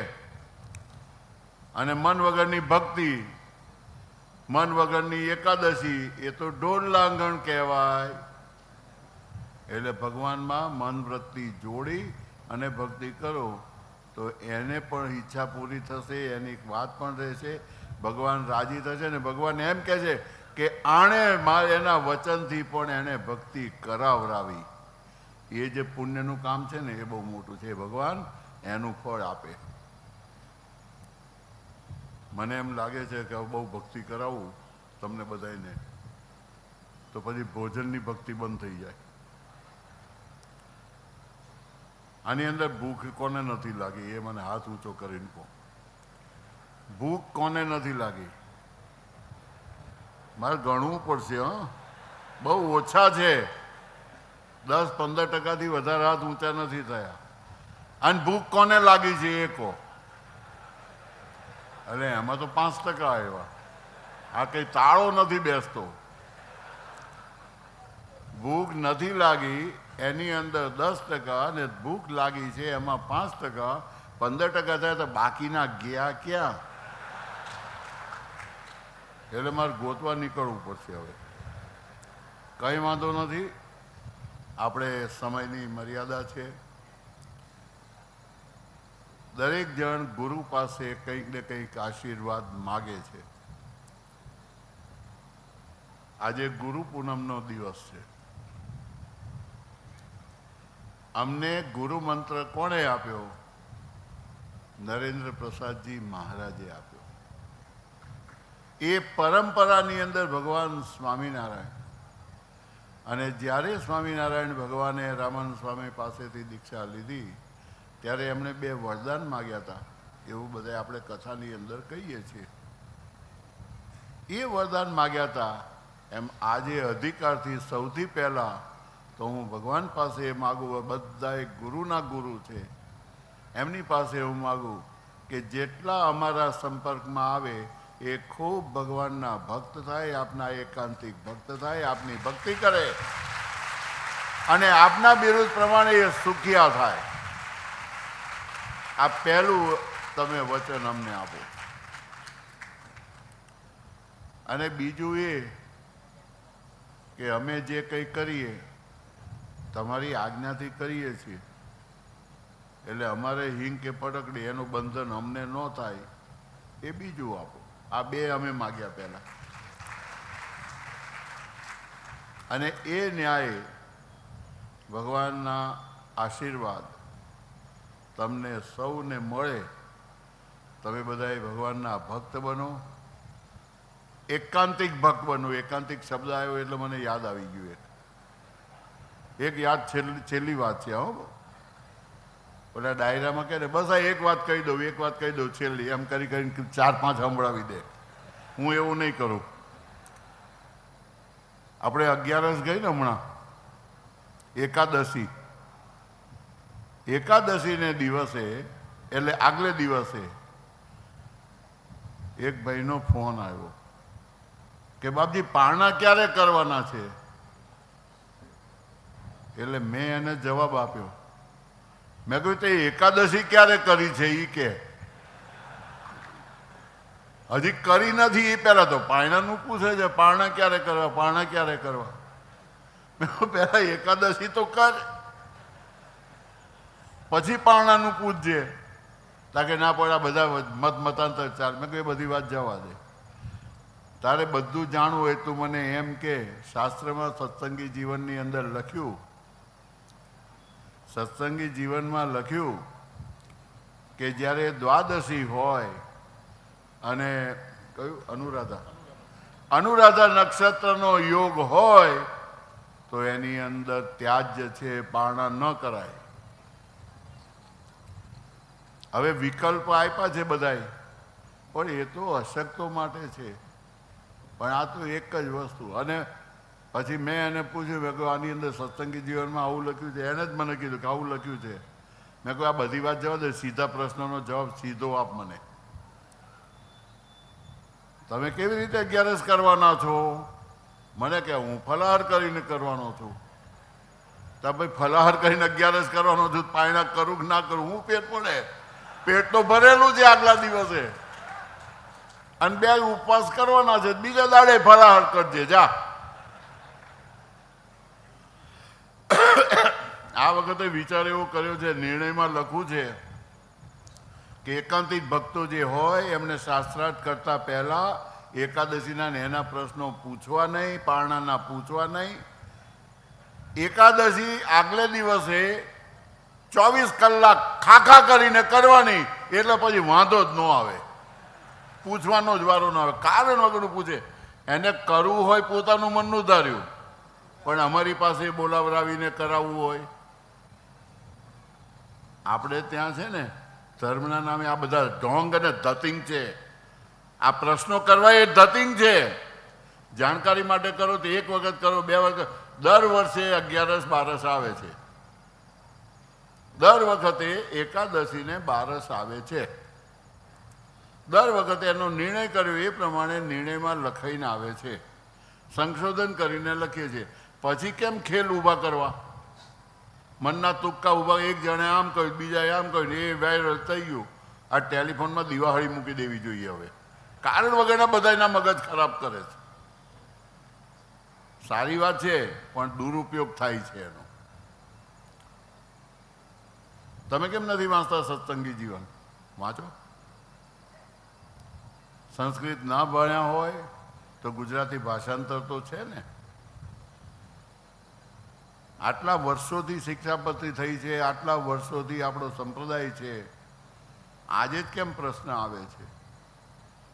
અને મન વગરની ભક્તિ, મન વગરની એકાદશી એ તો ઢોલ લાંગણ કહેવાય. એટલે ભગવાનમાં મન વૃત્તિ જોડી અને ભક્તિ કરો તો એને પણ ઈચ્છા પૂરી થશે, એની વાત પણ રહેશે, ભગવાન રાજી થશે. ને ભગવાન એમ કહે છે કે આણે એના વચનથી પણ એને ભક્તિ કરાવરાવી. એ જે પુણ્યનું કામ છે ને એ બહુ મોટું છે. ભગવાન એનું ફળ આપે. મને એમ લાગે છે કે બહુ ભક્તિ કરાવું તમને બધાને તો પછી ભોજનની ભક્તિ બંધ થઈ જાય. આની અંદર ભૂખ કોને નથી લાગી એ મને હાથ ઊંચો કરીને કહો. ભૂખ કોને નથી લાગી? મારે ગણવું પડશે. બહુ ઓછા છે, 10-15% વધારે હાથ ઊંચા નથી થયા. અને ભૂખ કોને લાગી છે એ કહો. અરે એમાં તો 5% આવ્યા. આ કઈ તાળો નથી બેસતો. ભૂખ નથી લાગી એની અંદર 10% અને ભૂખ લાગી છે એમાં 5%. 15% થાય તો બાકીના ગયા ક્યાં? એટલે મારે ગોતવા નીકળવું પડશે હવે. કંઈ વાંધો નથી, આપણે સમયની મર્યાદા છે. દરેક જણ ગુરુ પાસે કંઈક ને કંઈક આશીર્વાદ માગે છે. આજે ગુરુ પૂનમનો દિવસ છે. અમને ગુરુ મંત્ર કોણે આપ્યો? નરેન્દ્ર પ્રસાદજી મહારાજે આપ્યો. એ પરંપરાની અંદર ભગવાન સ્વામિનારાયણ, અને જ્યારે સ્વામિનારાયણ ભગવાને રામાનંદ સ્વામી પાસેથી દીક્ષા લીધી ત્યારે એમણે 2 વરદાન માગ્યા હતા. એવું બધા આપણે કથાની અંદર કહીએ છીએ. એ વરદાન માગ્યા હતા. એમ આજે અધિકારથી સૌથી પહેલાં તો હું ભગવાન પાસે માગું, બધા એક ગુરુના ગુરુ છે એમની પાસે હું માગું કે જેટલા અમારા સંપર્કમાં આવે એ ખૂબ ભગવાનના ભક્ત થાય, આપના એકાંતિક ભક્ત થાય, આપની ભક્તિ કરે અને આપના બિરુદ પ્રમાણે એ સુખિયા થાય. આ પહેલું તમે વચન અમને આપો. અને બીજું એ કે અમે જે કંઈ કરીએ તમારી આજ્ઞાથી કરીએ છીએ, એટલે અમારે હિંગ કે ફટકડી એનું બંધન અમને ન થાય એ બીજું આપો. આ 2 અમે માગ્યા પહેલા. અને એ ન્યાય ભગવાનના આશીર્વાદ તમને સૌને મળે. તમે બધાએ ભગવાનના ભક્ત બનો, એકાંતિક ભક્ત બનો. એકાંતિક શબ્દ આવ્યો એટલે મને યાદ આવી ગયું. એક યાદ છેલ્લી વાત છે. ઓલા ડાયરામાં કહે ને બસ આ એક વાત કહી દઉં, એક વાત કહી દઉં છેલ્લી, એમ કરી કરીને 4-5 સંભળાવી દે. હું એવું નહીં કરું. આપણે 11 ગઈ ને હમણાં, એકાદશીને દિવસે એટલે આગલે દિવસે એક ભાઈનો ફોન આવ્યો કે બાપજી પારણા ક્યારે કરવાના છે? એટલે મેં એને જવાબ આપ્યો. મેં કહ્યું તે એકાદશી ક્યારે કરી છે? એ કે હજી કરી નથી. એ પહેલા તો પારણાનું પૂછે છે, પારણા ક્યારે કરવા, પારણા ક્યારે કરવા. મેં કહ્યું પહેલા એકાદશી તો કર, પછી પારણાનું પૂછજે. તાકે ના પડ્યા બધા મતાંતર ચાલ. મેં કહ્યું એ બધી વાત જવા દે. તારે બધું જાણવું હોય તું મને એમ કે શાસ્ત્રમાં સત્સંગી જીવનની અંદર લખ્યું, સત્સંગી જીવનમાં લખ્યું કે જ્યારે દ્વાદશી હોય અને કયું અનુરાધા નક્ષત્રનો યોગ હોય તો એની અંદર ત્યાજ્ય છે, પારણા ન કરાય. હવે વિકલ્પ આપ્યા છે બધાય, પણ એ તો અશક્તો માટે છે. પણ આ તો એક જ વસ્તુ. અને પછી મેં એને પૂછ્યું, મેં કહ્યું આની અંદર સત્સંગી જીવનમાં આવું લખ્યું છે. એને જ મને કીધું કે આવું લખ્યું છે. મેં કહ્યું આ બધી વાત જવા દે, સીધા પ્રશ્નનો જવાબ સીધો આપ મને. તમે કેવી રીતે 11 કરવાના છો? મને કે હું ફલાહાર કરીને કરવાનો છું. તો ભાઈ ફલાહાર કરીને 11 કરવાનો છું, પાયણા કરું કે ના કરું, હું પેટ પડે? પેટ તો ભરેલું છે આગલા દિવસે. અને 2 ઉપવાસ કરવાના છે, બીજા દાડે ફલાહાર કરજે જા. આ વખતે વિચાર એવો કર્યો છે, નિર્ણયમાં લખવું છે કે એકાંતિક ભક્તો જે હોય એમને શાસ્ત્રાર્થ કરતા પહેલા એકાદશીના ને એના પ્રશ્નો પૂછવા નહીં, પારણાના પૂછવા નહીં. એકાદશી આગલે દિવસે 24 કલાક ખાખા કરીને કરવાની, એટલે પછી વાંધો જ ન આવે, પૂછવાનો જ વારો ન આવે. કારણ વગરનું પૂછે. એને કરવું હોય પોતાનું મનનું ધાર્યું, પણ અમારી પાસે બોલાવરાવીને કરાવવું હોય. આપણે ત્યાં છે ને ધર્મના નામે આ બધા ઢોંગ અને ધતિંગ છે. આ પ્રશ્નો કરવા એ ધતિંગ છે. જાણકારી માટે કરો તો 1 વખત કરો, 2 વખત. દર વર્ષે 11 12 આવે છે. દર વખતે એકાદશીને 12 આવે છે. દર વખતે એનો નિર્ણય કર્યો એ પ્રમાણે નિર્ણયમાં લખાઈને આવે છે. સંશોધન કરીને લખીએ છીએ. પછી કેમ ખેલ ઊભા કરવા? મનના તુક્કા ઊભા, એક જણે આમ કહ્યું, બીજાએ આમ કહ્યું, એ વાયરલ થઈ ગયું. આ ટેલિફોનમાં દિવાળી મૂકી દેવી જોઈએ હવે. કારણ વગરના બધાના મગજ ખરાબ કરે છે. સારી વાત છે, પણ દુરુપયોગ થાય છે એનો. તમે કેમ નથી વાંચતા સત્સંગી જીવન? વાંચો. સંસ્કૃત ના ભણ્યા હોય તો ગુજરાતી ભાષાંતર તો છે ને. આટલા વર્ષોથી શિક્ષાપત્રી થઈ છે, આટલા વર્ષોથી આપણો સંપ્રદાય છે, આજે જ કેમ પ્રશ્ન આવે છે?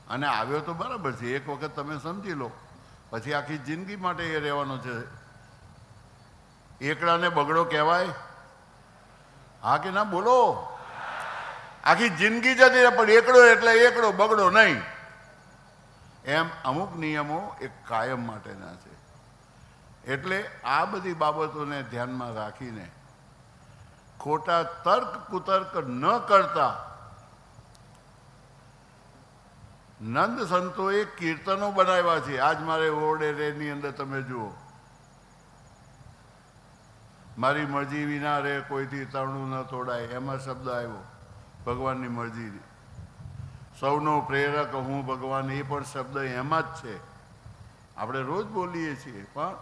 અને આવ્યો તો બરાબર છે, એક વખત તમે સમજી લો, પછી આખી જિંદગી માટે એ રહેવાનો છે. એકડાને બગડો કહેવાય? હા કે ના બોલો? આખી જિંદગી જતી રહે, પણ એકડો એટલે એકડો, બગડો નહીં. એમ અમુક નિયમો એક કાયમ માટેના છે. એટલે આ બધી બાબતોને ધ્યાનમાં રાખીને ખોટા તર્ક કુતર્ક ન કરતા નંદ સંતોએ કીર્તનો બનાવ્યા છે. આજ મારે ઓરડેની અંદર તમે જુઓ, મારી મરજી વિના રે કોઈથી તરણું ન તોડાય, એમાં શબ્દ આવ્યો. ભગવાનની મરજી, સૌનો પ્રેરક હું ભગવાન, એ પણ શબ્દ એમાં જ છે. આપણે રોજ બોલીએ છીએ, પણ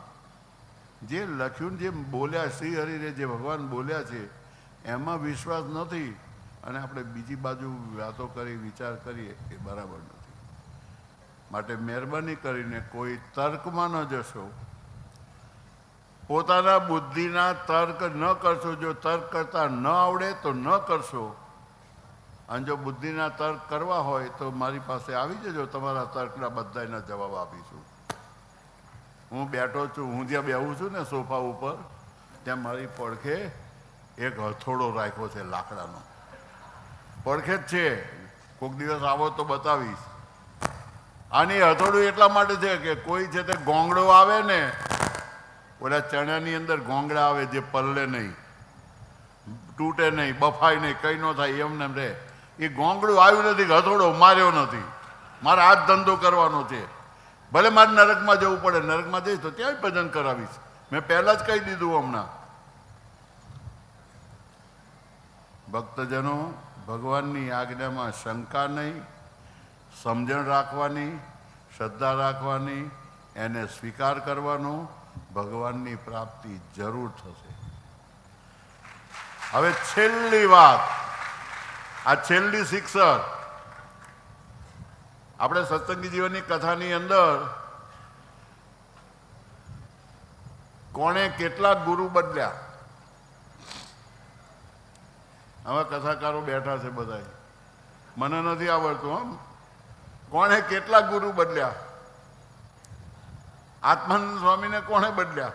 જે લખ્યું, જે બોલ્યા શ્રી હરિને, જે ભગવાન બોલ્યા છે એમાં વિશ્વાસ નથી, અને આપણે બીજી બાજુ વાતો કરી, વિચાર કરીએ, એ બરાબર નથી. માટે મહેરબાની કરીને કોઈ તર્કમાં ન જશો. પોતાના બુદ્ધિના તર્ક ન કરશો. જો તર્ક કરતા ન આવડે તો ન કરશો. અને જો બુદ્ધિના તર્ક કરવા હોય તો મારી પાસે આવી જજો, તમારા તર્કના બધાના જવાબ આપીશું. હું બેઠો છું, હું જ્યાં બેહું છું ને સોફા ઉપર, ત્યાં મારી પડખે એક હથોડો રાખ્યો છે, લાકડાનો. પડખે જ છે, કોઈક દિવસ આવો તો બતાવીશ. અને એ હથોડું એટલા માટે છે કે કોઈ છે તે ગોંગડો આવે ને, ઓલા ચણાની અંદર ગોંગડા આવે, જે પલ્લે નહીં, તૂટે નહીં, બફાય નહીં, કંઈ ન થાય, એમને રહે. એ ગોંગડું આવ્યું નથી, હથોડો માર્યો નથી. મારે આ જ ધંધો કરવાનો છે. ભલે મારે નરકમાં જવું પડે, નરકમાં જઈશ તો ત્યાં ભજન કરાવીશ. મેં પહેલાં જ કહી દીધું. હમણાં ભક્તજનો, ભગવાનની આજ્ઞામાં શંકા નહીં, સમજણ રાખવાની, શ્રદ્ધા રાખવાની, એને સ્વીકાર કરવાનો. ભગવાનની પ્રાપ્તિ જરૂર થશે. હવે છેલ્લી વાત, આ છેલ્લી શિક્ષક. આપણે સત્સંગી જીવનની કથાની અંદર કોણે કેટલા ગુરુ બદલ્યા? હવે કથાકારો બેઠા છે બધા, મને નથી આવડતું. કોણે કેટલા ગુરુ બદલ્યા? આત્માનંદ સ્વામીને કોણે બદલ્યા?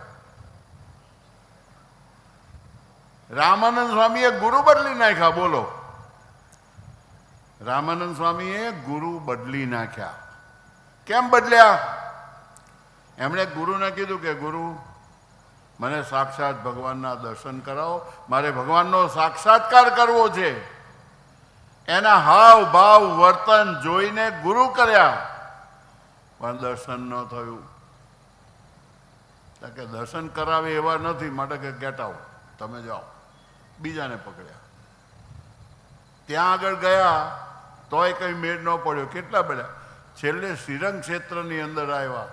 રામાનંદ સ્વામીએ ગુરુ બદલી નાખ્યા. બોલો, રામાનંદ સ્વામીએ ગુરુ બદલી નાખ્યા. કેમ બદલ્યા? એમણે ગુરુને કીધું કે ગુરુ, મને સાક્ષાત ભગવાનના દર્શન કરાવો, મારે ભગવાનનો સાક્ષાત્કાર કરવો છે. એના હાવ ભાવ વર્તન જોઈને ગુરુ કર્યા, પણ દર્શન ન થયું. કે દર્શન કરાવે એવા નથી, માટે કે ગેટ આઉટ, તમે જાઓ. બીજાને પકડ્યા. ત્યાં આગળ ગયા તોય કંઈ મેળ ન પડ્યો. કેટલા બધા છેલ્લે શ્રીરંગ ક્ષેત્રની અંદર આવ્યા.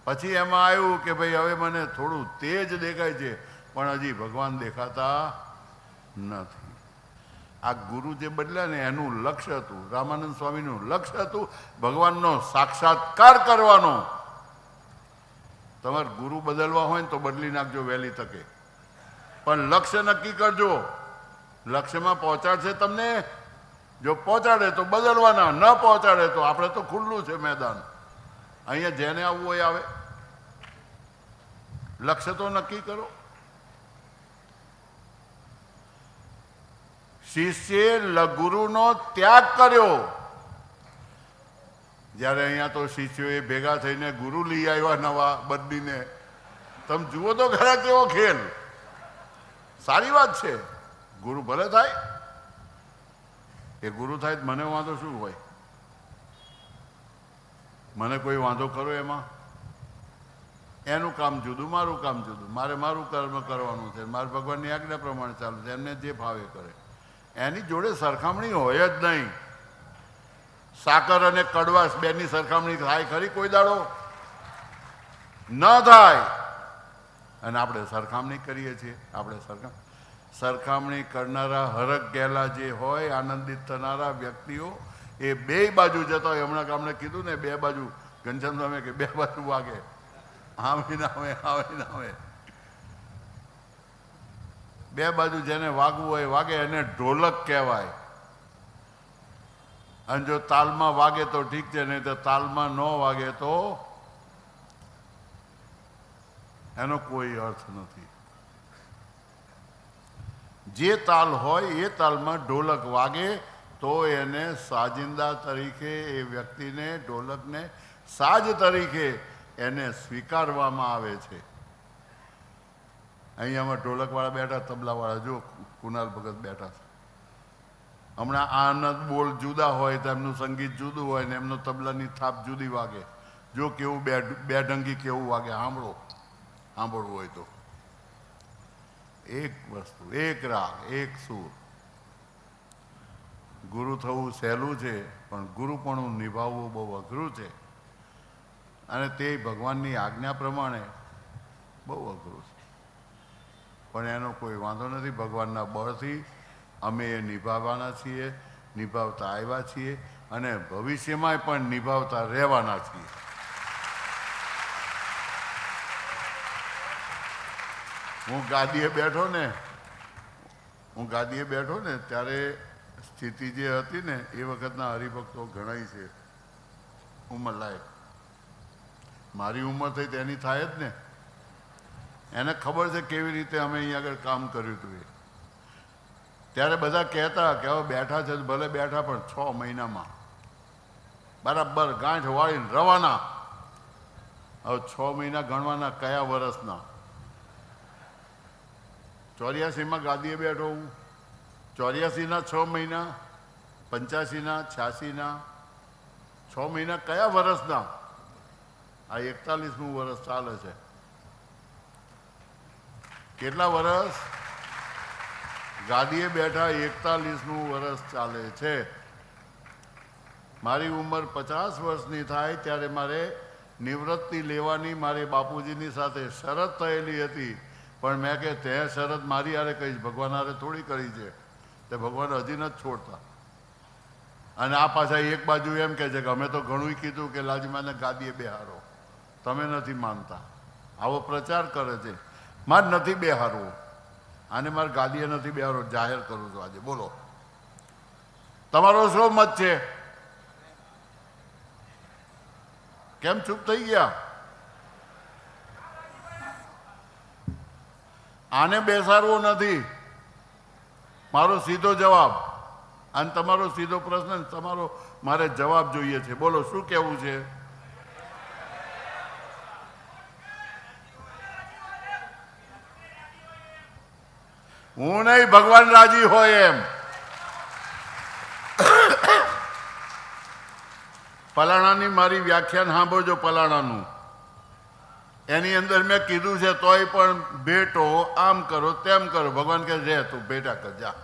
પછી એમાં આવ્યું કે ભાઈ હવે મને થોડું તેજ દેખાય છે, પણ હજી ભગવાન દેખાતા નથી. આ ગુરુ જે બદલ્યા ને એનું લક્ષ્ય હતું, રામાનંદ સ્વામીનું લક્ષ્ય હતું ભગવાનનો સાક્ષાત્કાર કરવાનો. તમારે ગુરુ બદલવા હોય ને તો બદલી નાખજો વહેલી તકે, પણ લક્ષ્ય નક્કી કરજો. લક્ષ્યમાં પહોંચાડશે તમને, જો પહોંચાડે તો બદલવાના, ન પહોંચાડે તો આપણે તો ખુલ્લું છે મેદાન. અહીંયા જેને આવવું હોય આવે. લક્ષ્ય તો નક્કી કરો. શિષ્યે ગુરુનો ત્યાગ કર્યો. જ્યારે અહીંયા તો શિષ્યોએ ભેગા થઈને ગુરુ લઈ આવ્યા નવા બદલીને. તમે જુઓ તો ખરા કેવો ખેલ. સારી વાત છે, ગુરુ ભલે થાય. એ ગુરુ થાય તો મને વાંધો શું હોય? મને કોઈ વાંધો કરો એમાં? એનું કામ જુદું, મારું કામ જુદું. મારે મારું કર્મ કરવાનું છે, મારે ભગવાનની આજ્ઞા પ્રમાણે ચાલુ છે. એમને જે ભાવે કરે. એની જોડે સરખામણી હોય જ નહીં. સાકર અને કડવાશ બેની સરખામણી થાય ખરી કોઈ દાડો? ન થાય. અને આપણે સરખામણી કરીએ છીએ. આપણે સરખામણી કરનારા હરખ ગયેલા જે હોય, આનંદિત થનારા વ્યક્તિઓ, એ બે બાજુ જતા હોય. હમણાં આપણે કીધું ને, બે બાજુ ઘનશ્યામ સ્વામી કે બે બાજુ વાગે, આવે ના આવે, આવે ના આવે. બે બાજુ જેને વાગવું હોય વાગે, એને ઢોલક કહેવાય. અને જો તાલમાં વાગે તો ઠીક છે, નહીં તો તાલમાં ન વાગે તો એનો કોઈ અર્થ નથી. જે તાલ હોય એ તાલમાં ઢોલક વાગે તો એને સાજિંદા તરીકે, એ વ્યક્તિને, ઢોલકને સાજ તરીકે એને સ્વીકારવામાં આવે છે. અહીંયામાં ઢોલકવાળા બેઠા, તબલાવાળા જો કુનાલ ભગત બેઠા છે. હમણાં આનંદ બોલ જુદા હોય તો એમનું સંગીત જુદું હોય ને એમનો તબલાની થાપ જુદી વાગે. જો કેવું બે ઢંગી કેવું વાગે, સાંભળવું હોય તો. એક વસ્તુ, એક રાગ, એક સૂર. ગુરુ થવું સહેલું છે, પણ ગુરુપણું નિભાવવું બહુ અઘરું છે. અને તે ભગવાનની આજ્ઞા પ્રમાણે બહુ અઘરું છે. પણ એનો કોઈ વાંધો નથી. ભગવાનના બળથી અમે એ નિભાવવાના છીએ, નિભાવતા આવ્યા છીએ અને ભવિષ્યમાં પણ નિભાવતા રહેવાના છીએ. હું ગાદીએ બેઠો ને ત્યારે સ્થિતિ જે હતી ને, એ વખતના હરિભક્તો ઘણાય છે ઉંમરલાયક. મારી ઉંમર થઈ તેની થાય જ ને. એને ખબર છે કેવી રીતે અમે અહીંયા આગળ કામ કર્યું હતું. એ ત્યારે બધા કહેતા કે હવે બેઠા છે, ભલે બેઠા, પણ 6 મહિનામાં બરાબર ગાંઠ વાળીને રવાના. હવે 6 મહિના ગણવાના કયા વર્ષના? 84માં ગાદીએ બેઠો હું. 84ના 6 મહિના, 85ના, 86ના 6 મહિના કયા વર્ષના? આ 41મું વર્ષ ચાલે છે. કેટલા વર્ષ ગાદીએ બેઠા? 41મું વર્ષ ચાલે છે. મારી ઉંમર 50 વર્ષની થાય ત્યારે મારે નિવૃત્તિ લેવાની મારી બાપુજીની સાથે શરત થયેલી હતી. પણ મેં કે તે શરત મારી હારે કહીશ, ભગવાન હારે થોડી કરી છે. તે ભગવાન હજી નથી છોડતા. અને આ પાછા એક બાજુ એમ કહે છે કે અમે તો ઘણું કીધું કે લાજીમાને ગાદીએ બેહારો, તમે નથી માનતા. આવો પ્રચાર કરે છે. મારે નથી બેહારવું. આને મારે ગાદીએ નથી બેહારો, જાહેર કરું છું આજે. બોલો, તમારો શું મત છે? કેમ ચૂપ થઈ ગયા? આને બેસાડવો નથી, મારો સીધો જવાબ. અને તમારો સીધો પ્રશ્ન, તમારો મારે જવાબ જોઈએ છે. બોલો, શું કહેવું છે? હું નહીં, ભગવાન રાજી હોય એમ. પલાણાની મારી વ્યાખ્યાન સાંભળજો. પલાણાનું એની અંદર મેં કીધું છે, તોય પણ ભેટો, આમ કરો તેમ કરો. ભગવાન કહે રે તું ભેટા કર જા.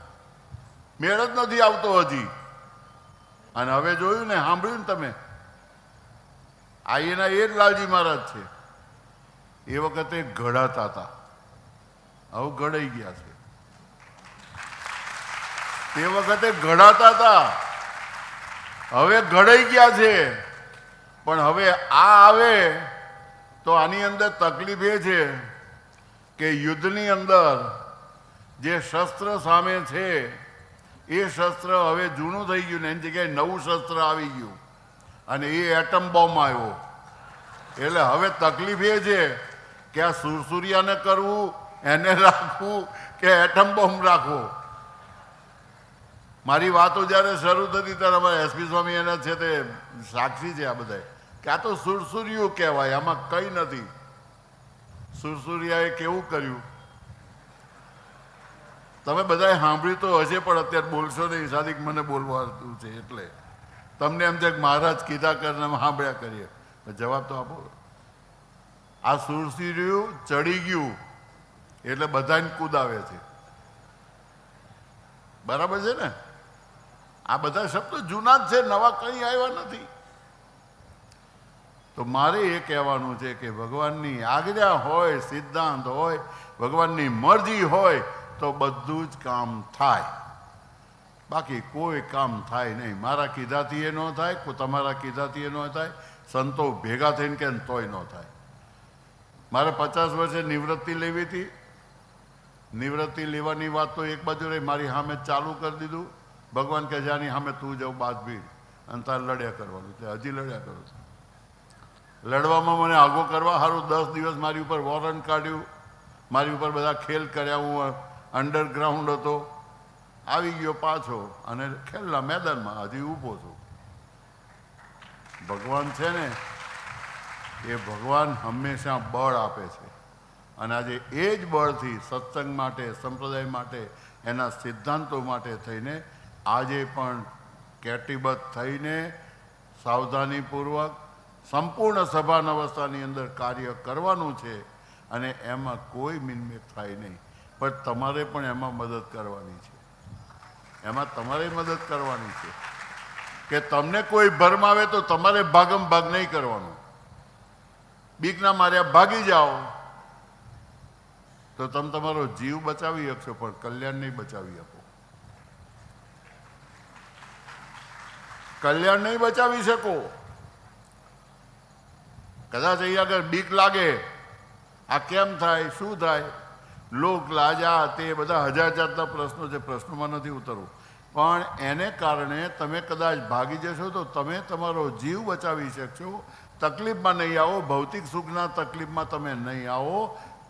મેળ જ નથી આવતો હજી. અને હવે જોયું ને, સાંભળ્યું ને તમે, આ એના એ જ લાલજી મહારાજ છે. એ વખતે ઘડાતા હતા. હવે ઘડાઈ ગયા છે. તે વખતે ઘડાતા હતા, હવે ઘડાઈ ગયા છે. પણ હવે આ આવે તો આની અંદર તકલીફ એ છે કે યુદ્ધની અંદર જે શસ્ત્ર સામે છે એ શસ્ત્ર હવે જૂનું થઈ ગયું ને એની જગ્યાએ નવું શસ્ત્ર આવી ગયું અને એ એટમ બોમ્બ આવ્યો. એટલે હવે તકલીફ એ છે કે આ સુરસુરિયાને કરવું, એને રાખવું કે એટમ બોમ્બ રાખવો. મારી વાતો જ્યારે શરૂ થતી ત્યારે અમારા એસપી સ્વામી એના છે તે સાક્ષી છે આ બધા કે આ તો સુરસુરિયું કહેવાય, આમાં કંઈ નથી. સુરસુરિયાએ કેવું કર્યું તમે બધાએ સાંભળ્યું તો હશે, પણ અત્યારે બોલશો નહીં. સાદિક મને બોલવાનું છે એટલે તમને એમ છે કે મહારાજ કીધા કરીને અમે સાંભળ્યા કરીએ. જવાબ તો આપો. આ સુરસુરિયું ચડી ગયું એટલે બધાને કુદાવે છે. બરાબર છે ને? આ બધા શબ્દો જૂના જ છે, નવા કંઈ આવ્યા નથી. તો મારે એ કહેવાનું છે કે ભગવાનની આજ્ઞા હોય, સિદ્ધાંત હોય, ભગવાનની મરજી હોય તો બધું જ કામ થાય. બાકી કોઈ કામ થાય નહીં. મારા કીધાથી એ ન થાય, તમારા કીધાથી એ ન થાય, સંતો ભેગા થઈને કે તોય ન થાય. મારે 50 વર્ષે નિવૃત્તિ લેવી હતી. નિવૃત્તિ લેવાની વાત તો એક બાજુ રહી, મારી સામે ચાલુ કરી દીધું. ભગવાન કે જાની સામે તું જાઉં બાદ ભીડ અને તારે લડ્યા કરવાનું છે. હજી લડ્યા કરું છું. લડવામાં મને આગો કરવા સારું 10 દિવસ મારી ઉપર વોરંટ કાઢ્યું, મારી ઉપર બધા ખેલ કર્યા. હું અંડરગ્રાઉન્ડ હતો, આવી ગયો પાછો અને ખેલના મેદાનમાં હજી ઊભો છું. ભગવાન છે ને એ ભગવાન હંમેશા બળ આપે છે અને આજે એ જ બળથી સત્સંગ માટે, સંપ્રદાય માટે, એના સિદ્ધાંતો માટે થઈને આજે પણ કેટીબદ્ધ થઈને સાવધાનીપૂર્વક સંપૂર્ણ સભાન અવસ્થાની અંદર કાર્ય કરવાનું છે અને એમાં કોઈ મિનમેક થાય નહીં. પણ તમારે પણ એમાં મદદ કરવાની છે. એમાં તમારે મદદ કરવાની છે કે તમને કોઈ ભરમાવે તો તમારે ભાગમ ભાગ નહીં કરવાનું. બીકના માર્યા ભાગી જાઓ તો તમે તમારો જીવ બચાવી શકશો પણ કલ્યાણ નહીં બચાવી શકો. કલ્યાણ નહીં બચાવી શકો. કદાચ અહીંયા આગળ બીક લાગે, આ કેમ થાય, શું થાય, લોક લાજા તે બધા હજાર જાતના પ્રશ્નો છે. પ્રશ્નોમાં નથી ઉતરવું, પણ એને કારણે તમે કદાચ ભાગી જશો તો તમે તમારો જીવ બચાવી શકશો. તકલીફમાં નહીં આવો, ભૌતિક સુખના તકલીફમાં તમે નહીં આવો,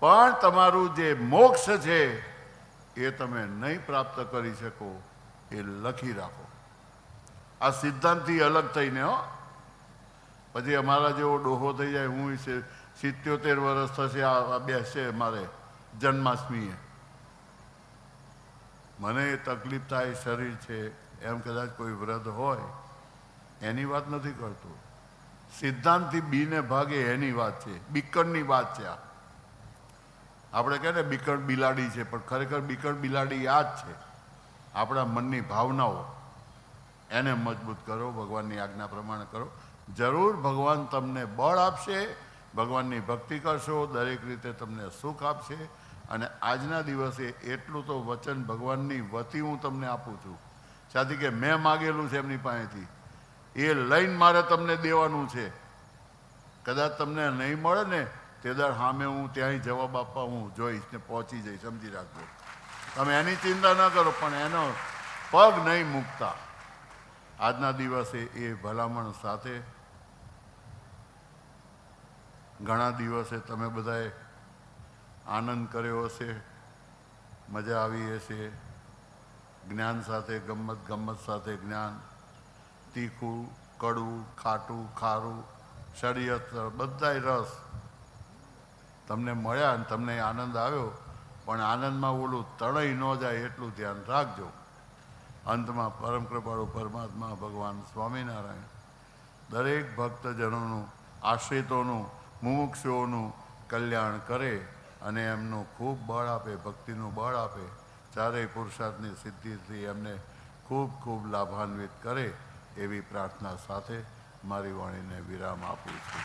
પણ તમારું જે મોક્ષ છે એ તમે નહીં પ્રાપ્ત કરી શકો. એ લખી રાખો આ સિદ્ધાંતથી અલગ થઈને. પછી અમારા જેવો ડોહો થઈ જાય, હું 77 વર્ષ થશે આ બેસશે મારે જન્માષ્ટમીએ, મને તકલીફ થાય, શરીર છે એમ કદાચ કોઈ વ્રત હોય, એની વાત નથી કરતો. સિદ્ધાંતથી બીને ભાગે એની વાત છે, બીકણની વાત છે. આપણે કહે ને બીકણ બિલાડી છે, પણ ખરેખર બીકણ બિલાડી આ જ છે. આપણા મનની ભાવનાઓ એને મજબૂત કરો, ભગવાનની આજ્ઞા પ્રમાણે કરો. જરૂર ભગવાન તમને બળ આપશે. ભગવાનની ભક્તિ કરશો, દરેક રીતે તમને સુખ આપશે. અને આજના દિવસે એટલું તો વચન ભગવાનની વતી હું તમને આપું છું, સાથી કે મેં માગેલું છે એમની પાસેથી, એ લઈને મારે તમને દેવાનું છે. કદાચ તમને નહીં મળે ને તે દર સામે હું ત્યાંય જવાબ આપવા હું જોઈશ ને પહોંચી જઈશ. સમજી રાખજો. તમે એની ચિંતા ન કરો, પણ એનો પગ નહીં મૂકતા. આજના દિવસે એ ભલામણ સાથે ઘણા દિવસે તમે બધાએ આનંદ કર્યો હશે, મજા આવી હશે. જ્ઞાન સાથે ગમ્મત, ગમ્મત સાથે જ્ઞાન, તીખું, કડવું, ખાટું, ખારું, ષડયંત્ર, બધાય રસ તમને મળ્યા અને તમને આનંદ આવ્યો. પણ આનંદમાં ઓલું તણાઈ ન જાય એટલું ધ્યાન રાખજો. અંતમાં પરમ કૃપાળુ પરમાત્મા ભગવાન સ્વામિનારાયણ દરેક ભક્તજનોનું, આશ્રિતોનું, મુમુક્ષુઓનું કલ્યાણ કરે અને એમનું ખૂબ બળ આપે, ભક્તિનું બળ આપે. ચારેય પુરુષાર્થની સિદ્ધિથી એમને ખૂબ ખૂબ લાભાન્વિત કરે એવી પ્રાર્થના સાથે મારી વાણીને વિરામ આપું છું.